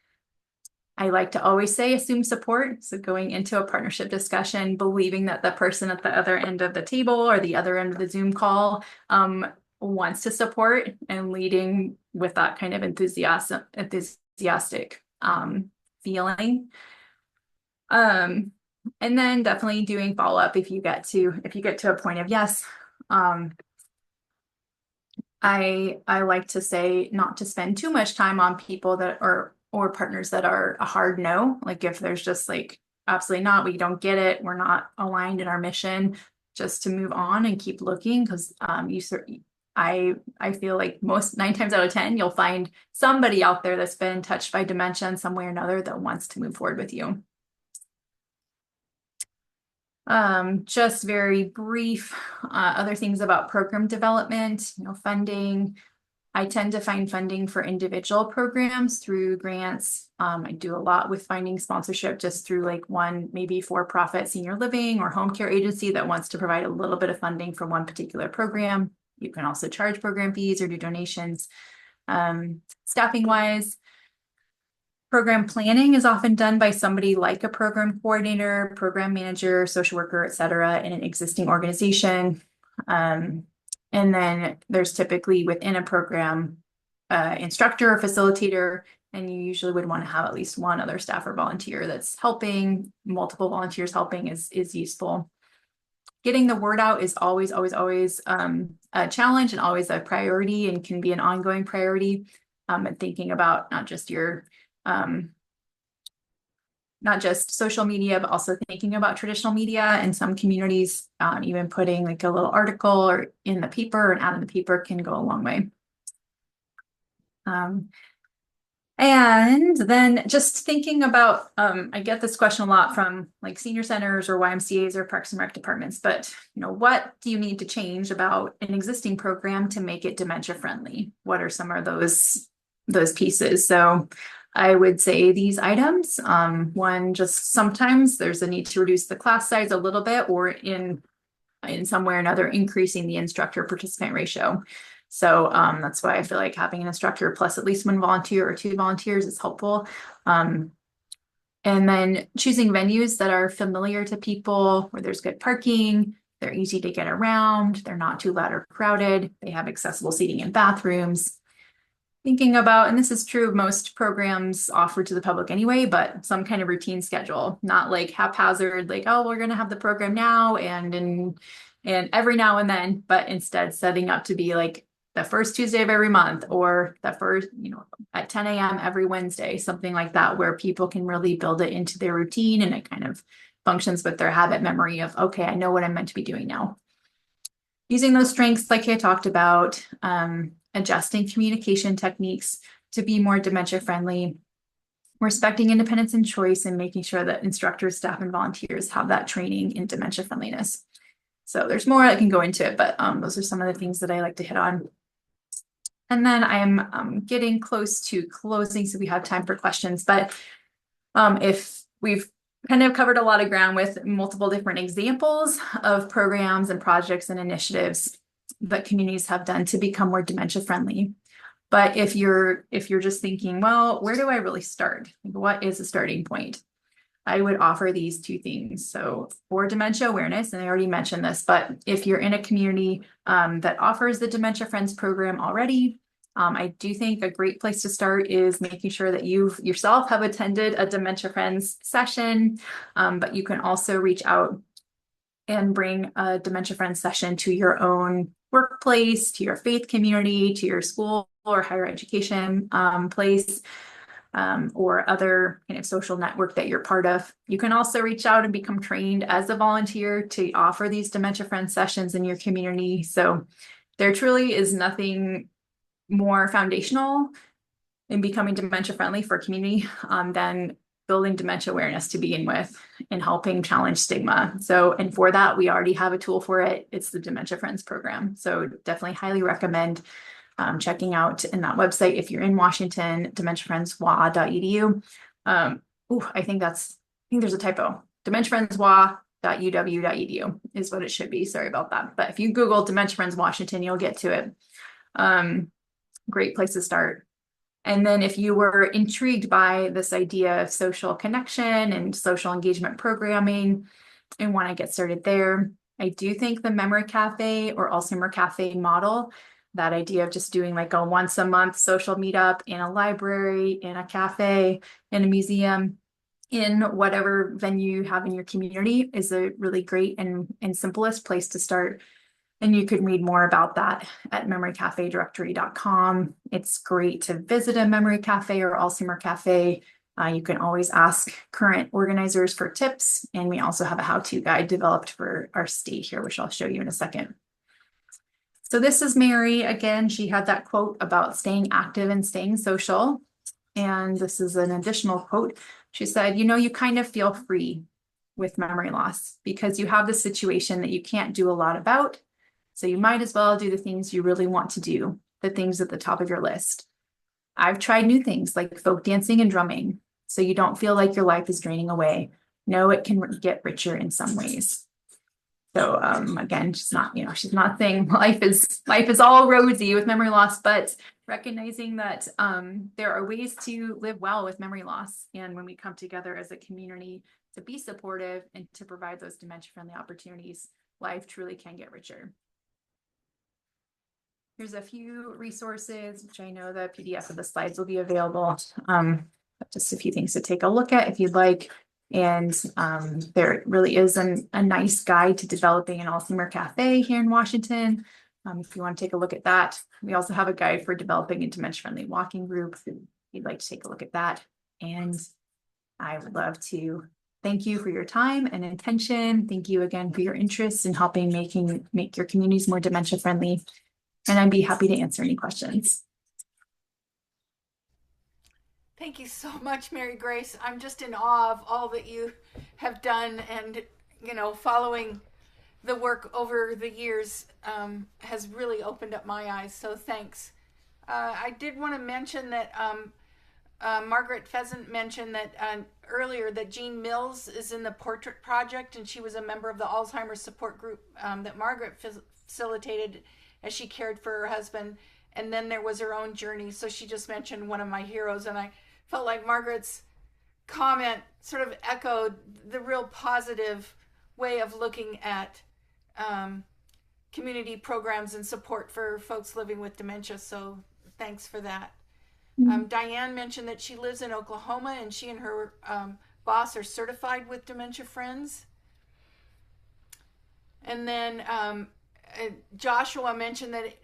I like to always say assume support. So going into a partnership discussion, believing that the person at the other end of the table or the other end of the Zoom call wants to support, and leading with that kind of enthusiastic feeling. And then definitely doing follow-up if you get to a point of yes. I like to say not to spend too much time on people that are or partners that are a hard no. Like if there's just like, absolutely not, we don't get it, we're not aligned in our mission, just to move on and keep looking, because I feel like 9 times out of 10, you'll find somebody out there that's been touched by dementia in some way or another that wants to move forward with you. Just very brief, other things about program development, funding. I tend to find funding for individual programs through grants. I do a lot with finding sponsorship just through like one, maybe for-profit senior living or home care agency that wants to provide a little bit of funding for one particular program. You can also charge program fees or do donations. Staffing wise, program planning is often done by somebody like a program coordinator, program manager, social worker, et cetera, in an existing organization. And then there's typically within a program, instructor or facilitator, and you usually would want to have at least one other staff or volunteer that's helping. Multiple volunteers helping is useful. Getting the word out is always a challenge and always a priority, and can be an ongoing priority. And thinking about not just social media, but also thinking about traditional media. In some communities, even putting like a little article or in the paper or an ad in the paper can go a long way. And then just thinking about, I get this question a lot from like senior centers or YMCAs or Parks and Rec departments, but what do you need to change about an existing program to make it dementia friendly? What are some of those pieces? So I would say these items. One, just sometimes there's a need to reduce the class size a little bit, or in some way or another, increasing the instructor participant ratio. So that's why I feel like having an instructor plus at least one volunteer or 2 volunteers is helpful. And then choosing venues that are familiar to people, where there's good parking, they're easy to get around, they're not too loud or crowded, they have accessible seating and bathrooms. Thinking about, and this is true of most programs offered to the public anyway, but some kind of routine schedule, not like haphazard, like, oh, we're going to have the program now and every now and then, but instead setting up to be like the first Tuesday of every month, or the first, at 10 a.m. every Wednesday, something like that, where people can really build it into their routine and it kind of functions with their habit memory of, okay, I know what I'm meant to be doing now. Using those strengths, like I talked about, adjusting communication techniques to be more dementia friendly, respecting independence and choice, and making sure that instructors, staff, and volunteers have that training in dementia friendliness. So there's more that can go into it, but those are some of the things that I like to hit on. And then I'm getting close to closing, so we have time for questions. But if we've kind of covered a lot of ground with multiple different examples of programs and projects and initiatives that communities have done to become more dementia friendly. But if you're just thinking, well, where do I really start? Like, what is a starting point? I would offer these 2 things. So for dementia awareness, and I already mentioned this, but if you're in a community that offers the Dementia Friends program already, I do think a great place to start is making sure that you yourself have attended a Dementia Friends session, but you can also reach out and bring a Dementia Friends session to your own workplace, to your faith community, to your school or higher education place, or other kind of social network that you're part of. You can also reach out and become trained as a volunteer to offer these Dementia Friends sessions in your community. So there truly is nothing more foundational in becoming dementia friendly for a community than building dementia awareness to begin with and helping challenge stigma. So, and for that, we already have a tool for it. It's the Dementia Friends program. So definitely highly recommend checking out in that website if you're in Washington, dementiafriendswa.edu. I think there's a typo. dementiafriendswa.uw.edu is what it should be. Sorry about that. But if you Google Dementia Friends Washington, you'll get to it. Great place to start. And then if you were intrigued by this idea of social connection and social engagement programming and want to get started there, I do think the Memory Cafe or Alzheimer Cafe model, that idea of just doing like a once a month social meetup in a library, in a cafe, in a museum, in whatever venue you have in your community is a really great and simplest place to start. And you can read more about that at memorycafedirectory.com. It's great to visit a Memory Cafe or Alzheimer Cafe. You can always ask current organizers for tips. And we also have a how-to guide developed for our state here, which I'll show you in a second. So this is Mary. Again, she had that quote about staying active and staying social. And this is an additional quote. She said, you kind of feel free with memory loss because you have the situation that you can't do a lot about. So you might as well do the things you really want to do, the things at the top of your list. I've tried new things like folk dancing and drumming, so you don't feel like your life is draining away. No, it can get richer in some ways. So again, she's not saying life is all rosy with memory loss, but recognizing that there are ways to live well with memory loss. And when we come together as a community to be supportive and to provide those dementia-friendly opportunities, life truly can get richer. Here's a few resources, which I know the PDF of the slides will be available. Just a few things to take a look at if you'd like. And there really is a nice guide to developing an Alzheimer Cafe here in Washington. If you want to take a look at that. We also have a guide for developing a dementia-friendly walking group if you'd like to take a look at that. And I would love to thank you for your time and attention. Thank you again for your interest in helping make your communities more dementia-friendly. And I'd be happy to answer any questions. Thank you so much, Marigrace. I'm just in awe of all that you have done, and following the work over the years has really opened up my eyes. So thanks. I did want to mention that Margaret Pheasant mentioned that earlier that Jean Mills is in the Portrait Project, and she was a member of the Alzheimer's support group that Margaret facilitated as she cared for her husband. And then there was her own journey. So she just mentioned one of my heroes, and I felt like Margaret's comment sort of echoed the real positive way of looking at community programs and support for folks living with dementia. So thanks for that. Diane mentioned that she lives in Oklahoma, and she and her boss are certified with Dementia Friends. And then Joshua mentioned that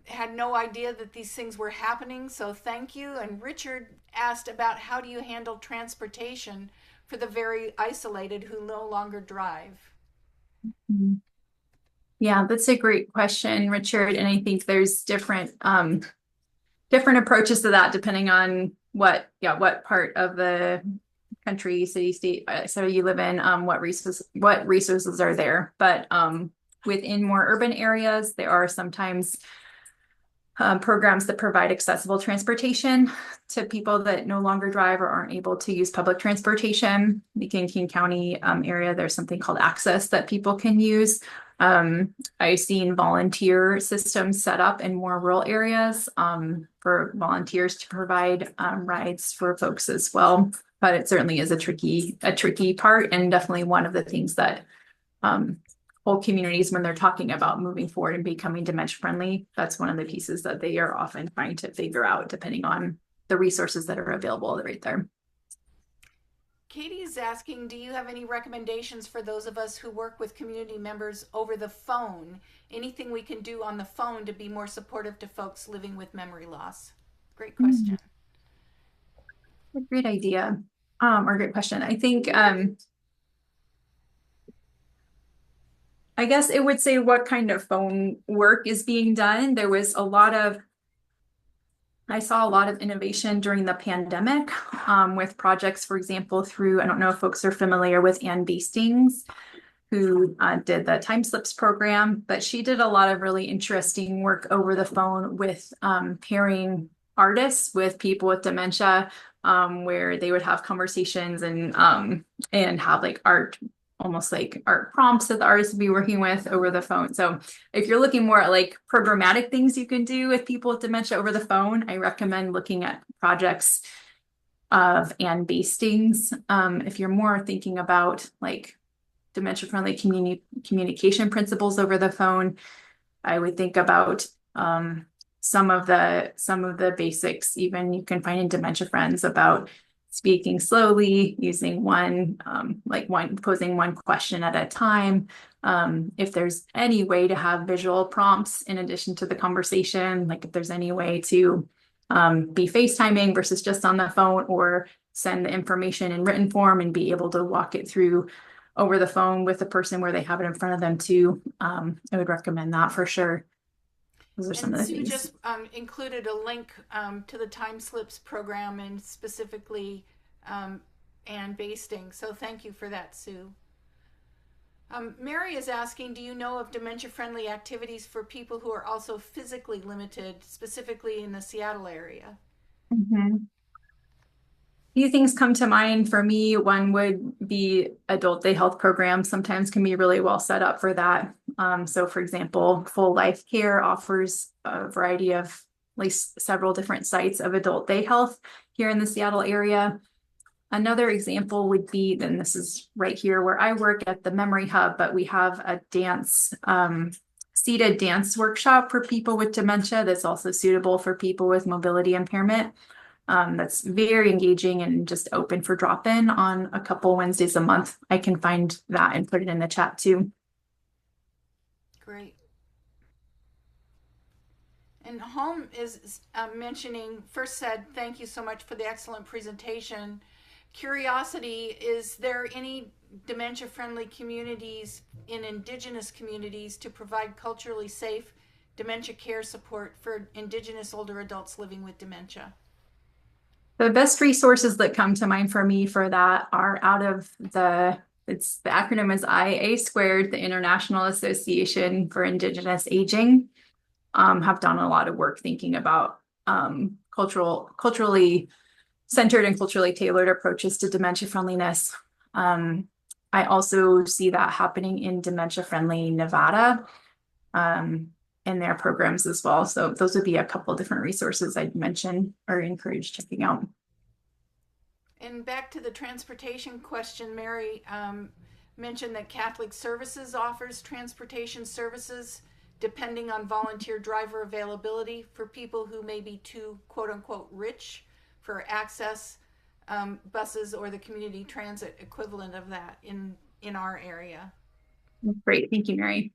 had no idea that these things were happening, so thank you. And Richard asked about how do you handle transportation for the very isolated who no longer drive? Yeah, that's a great question, Richard. And I think there's different approaches to that depending on what part of the country, city, state, so you live in, what resources are there. But within more urban areas, there are sometimes programs that provide accessible transportation to people that no longer drive or aren't able to use public transportation. Like in King County area, there's something called Access that people can use. I've seen volunteer systems set up in more rural areas for volunteers to provide rides for folks as well. But it certainly is a tricky part, and definitely one of the things that whole communities, when they're talking about moving forward and becoming dementia friendly, that's one of the pieces that they are often trying to figure out depending on the resources that are available right there. Katie is asking, do you have any recommendations for those of us who work with community members over the phone? Anything we can do on the phone to be more supportive to folks living with memory loss? Great question. A great idea, or great question. I think, I guess it would say what kind of phone work is being done. There was a lot of I saw a lot of innovation during the pandemic with projects, for example, through, I don't know if folks are familiar with Ann Bastings, who did the Time Slips program, but she did a lot of really interesting work over the phone with pairing artists with people with dementia, where they would have conversations and have like art, almost like art prompts that the artist would be working with over the phone. So if you're looking more at like programmatic things you can do with people with dementia over the phone, I recommend looking at projects of Ann Bastings. If you're more thinking about like dementia-friendly communication principles over the phone, I would think about some of the basics even you can find in Dementia Friends about speaking slowly, using posing one question at a time. If there's any way to have visual prompts in addition to the conversation, like if there's any way to be FaceTiming versus just on the phone, or send the information in written form and be able to walk it through over the phone with the person where they have it in front of them too. I would recommend that for sure. Those are some of the Sue things. just included a link to the Time Slips program, and specifically Ann Basting. So thank you for that, Sue. Mary is asking, do you know of dementia-friendly activities for people who are also physically limited, specifically in the Seattle area? Mm-hmm. Few things come to mind for me. One would be adult day health programs sometimes can be really well set up for that. So for example, Full Life Care offers a variety of at least several different sites of adult day health here in the Seattle area. Another example would be, then this is right here where I work at the Memory Hub, but we have a seated dance workshop for people with dementia that's also suitable for people with mobility impairment. That's very engaging and just open for drop-in on a couple Wednesdays a month. I can find that and put it in the chat too. Great. And Home is mentioning, first said, thank you so much for the excellent presentation. Curiosity, is there any dementia-friendly communities in Indigenous communities to provide culturally safe dementia care support for Indigenous older adults living with dementia? The best resources that come to mind for me for that are out of the acronym is IA squared, the International Association for Indigenous Aging, have done a lot of work thinking about culturally centered and culturally tailored approaches to dementia friendliness. I also see that happening in Dementia Friendly Nevada in their programs as well. So those would be a couple different resources I'd mention or encourage checking out. And back to the transportation question, Mary mentioned that Catholic Services offers transportation services depending on volunteer driver availability for people who may be too quote unquote rich for access buses or the community transit equivalent of that in our area. Great, thank you, Mary.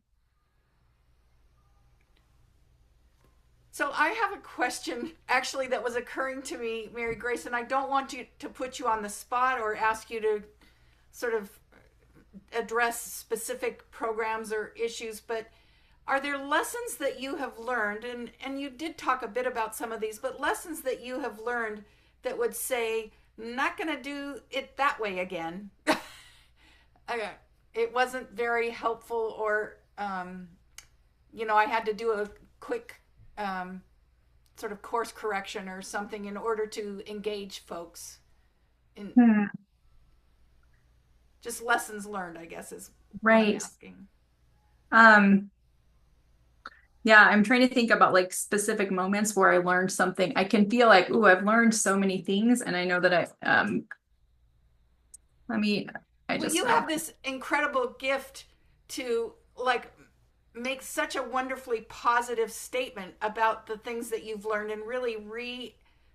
So I have a question actually that was occurring to me, Marigrace, and I don't want to put you on the spot or ask you to sort of address specific programs or issues, but are there lessons that you have learned, and you did talk a bit about some of these, but lessons that you have learned that would say, not going to do it that way again? It wasn't very helpful, or, I had to do a quick sort of course correction or something in order to engage folks in just lessons learned, I guess, is right. what I'm asking. Yeah, I'm trying to think about like specific moments where I learned something. I can feel like, ooh, I've learned so many things, and I know that you have this incredible gift to like make such a wonderfully positive statement about the things that you've learned and really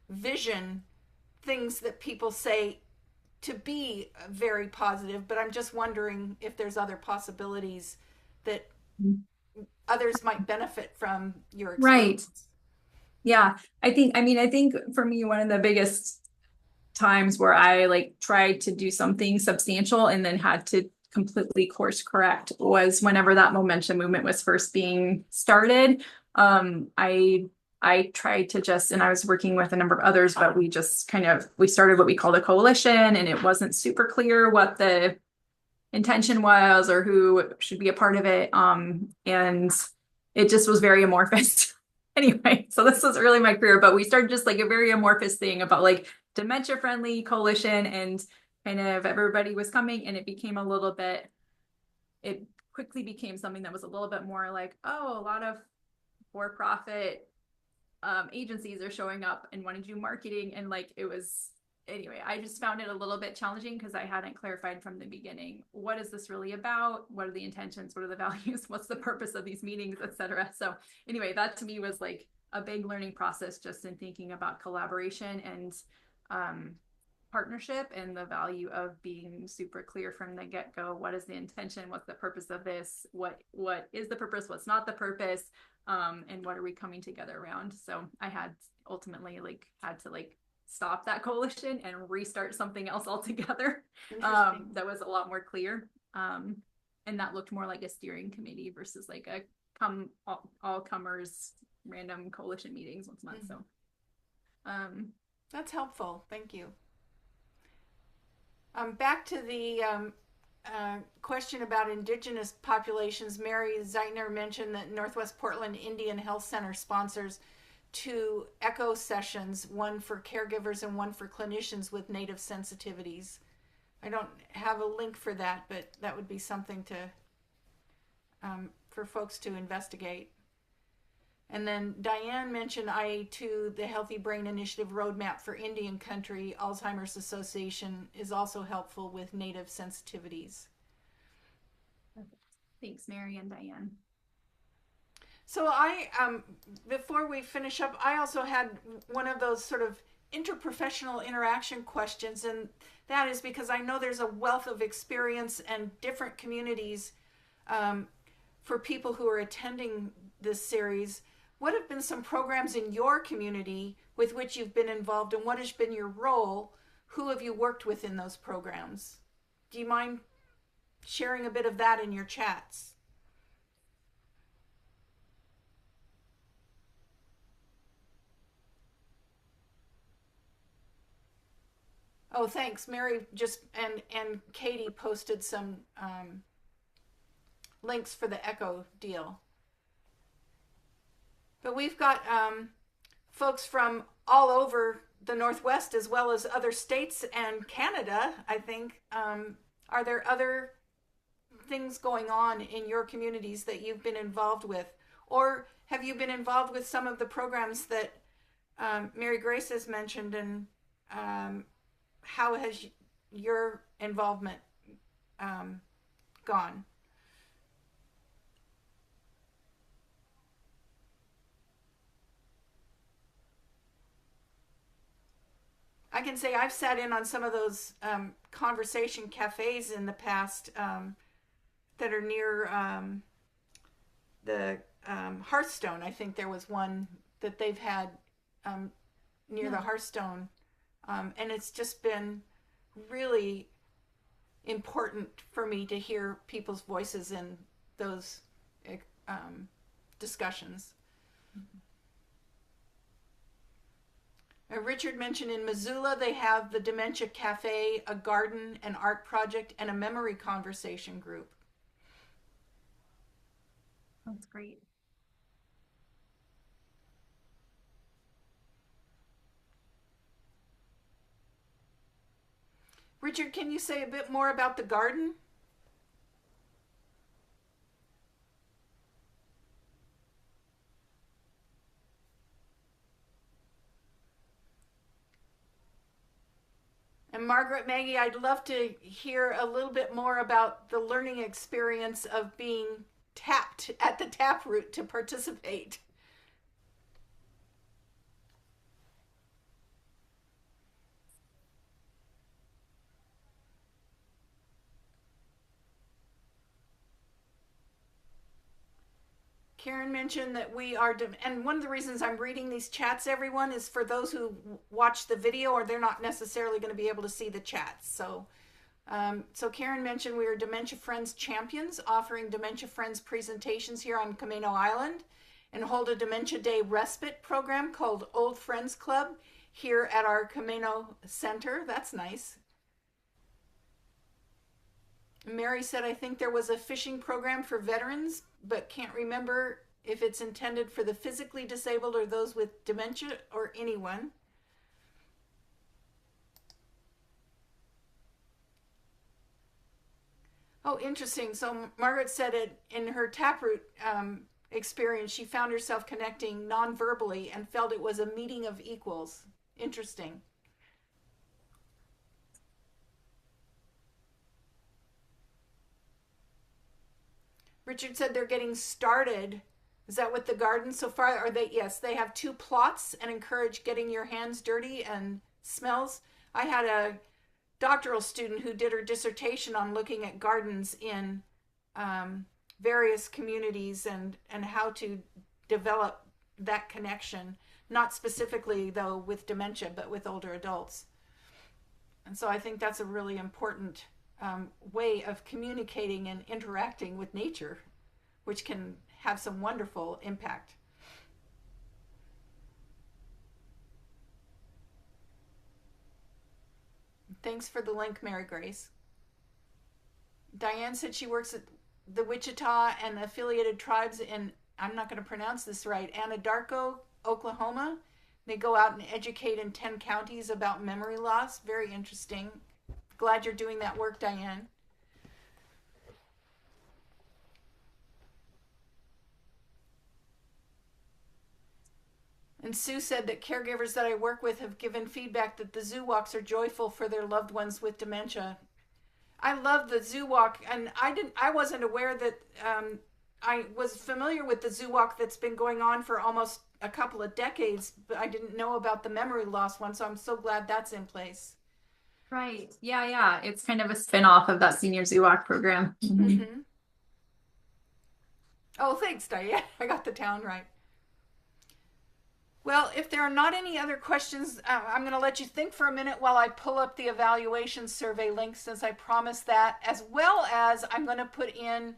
revision things that people say to be very positive. But I'm just wondering if there's other possibilities that others might benefit from your experience. Right. Yeah, I think for me, one of the biggest times where I like tried to do something substantial and then had to completely course correct was whenever that Momentum movement was first being started. I I tried to just, and I was working with a number of others, but we just we started what we called a coalition, and it wasn't super clear what the intention was or who should be a part of it. And it just was very amorphous. Anyway, so this was early in my career, but we started just like a very amorphous thing about like dementia-friendly coalition, and kind of everybody was coming, and it became a little bit, it quickly became something that was a little bit more like, oh, a lot of for-profit agencies are showing up and wanting to do marketing, and like it was, anyway, I just found it a little bit challenging because I hadn't clarified from the beginning, what is this really about? What are the intentions? What are the values? What's the purpose of these meetings, etc. So anyway, that to me was like a big learning process, just in thinking about collaboration and partnership, and the value of being super clear from the get-go. What is the intention? What's the purpose of this? What is the purpose? What's not the purpose? And what are we coming together around? So I had ultimately had to stop that coalition and restart something else altogether. That was a lot more clear. And that looked more like a steering committee versus like a all comers random coalition meetings once a month. So that's helpful. Thank you. Back to the question about Indigenous populations. Mary Zeitner mentioned that Northwest Portland Indian Health Center sponsors 2 echo sessions, one for caregivers and one for clinicians with Native sensitivities. I don't have a link for that, but that would be something to for folks to investigate. And then Diane mentioned IA2, the Healthy Brain Initiative Roadmap for Indian Country Alzheimer's Association is also helpful with Native sensitivities. Thanks, Mary and Diane. So I, before we finish up, I also had one of those sort of interprofessional interaction questions, and that is because I know there's a wealth of experience and different communities for people who are attending this series. What have been some programs in your community with which you've been involved, and what has been your role? Who have you worked with in those programs? Do you mind sharing a bit of that in your chats? Oh, thanks. Mary just and Katie posted some links for the Echo deal. But we've got folks from all over the Northwest as well as other states and Canada, I think. Are there other things going on in your communities that you've been involved with? Or have you been involved with some of the programs that Marigrace has mentioned, and how has your involvement gone? I can say I've sat in on some of those conversation cafes in the past that are near the Hearthstone. I think there was one that they've had near the Hearthstone. And it's just been really important for me to hear people's voices in those discussions. Richard mentioned in Missoula they have the Dementia Cafe, a garden, an art project, and a memory conversation group. That's great. Richard, can you say a bit more about the garden? And Margaret, Maggie, I'd love to hear a little bit more about the learning experience of being tapped at the taproot to participate. Karen mentioned that we are, and one of the reasons I'm reading these chats, everyone, is for those who watch the video or they're not necessarily going to be able to see the chats. So, Karen mentioned we are Dementia Friends champions, offering Dementia Friends presentations here on Camino Island. and hold a Dementia Day respite program called Old Friends Club here at our Camino Center. That's nice. Mary said, I think there was a fishing program for veterans, but can't remember if it's intended for the physically disabled or those with dementia or anyone. Oh, interesting. So Margaret said it in her Taproot experience, she found herself connecting non-verbally and felt it was a meeting of equals. Interesting. Richard said they're getting started. Is that with the garden so far? Are they? Yes, they have 2 plots and encourage getting your hands dirty and smells. I had a doctoral student who did her dissertation on looking at gardens in various communities and how to develop that connection, not specifically though with dementia, but with older adults. And so I think that's a really important way of communicating and interacting with nature, which can have some wonderful impact. Thanks for the link, Marigrace. Diane said she works at the Wichita and affiliated tribes in, I'm not going to pronounce this right, Anadarko, Oklahoma. They go out and educate in 10 counties about memory loss. Very interesting. Glad you're doing that work, Diane. And Sue said that caregivers that I work with have given feedback that the zoo walks are joyful for their loved ones with dementia. I love the zoo walk, and I wasn't aware that I was familiar with the zoo walk that's been going on for almost a couple of decades, but I didn't know about the memory loss one, so I'm so glad that's in place. Right. Yeah. It's kind of a spin-off of that senior zoo walk program. Mm-hmm. Oh, thanks, Diane. I got the town right. Well, if there are not any other questions, I'm going to let you think for a minute while I pull up the evaluation survey link, since I promised that, as well as I'm going to put in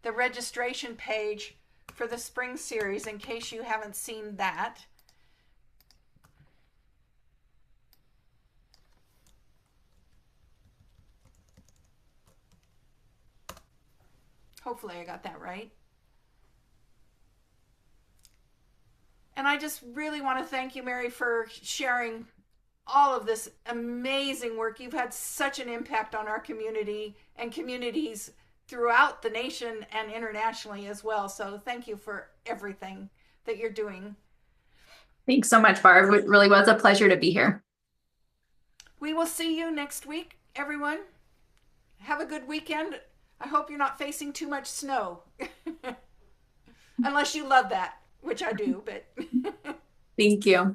the registration page for the spring series in case you haven't seen that. Hopefully I got that right. And I just really want to thank you, Mary, for sharing all of this amazing work. You've had such an impact on our community and communities throughout the nation and internationally as well. So thank you for everything that you're doing. Thanks so much, Barb. It really was a pleasure to be here. We will see you next week, everyone. Have a good weekend. I hope you're not facing too much snow. Unless you love that, which I do, but Thank you.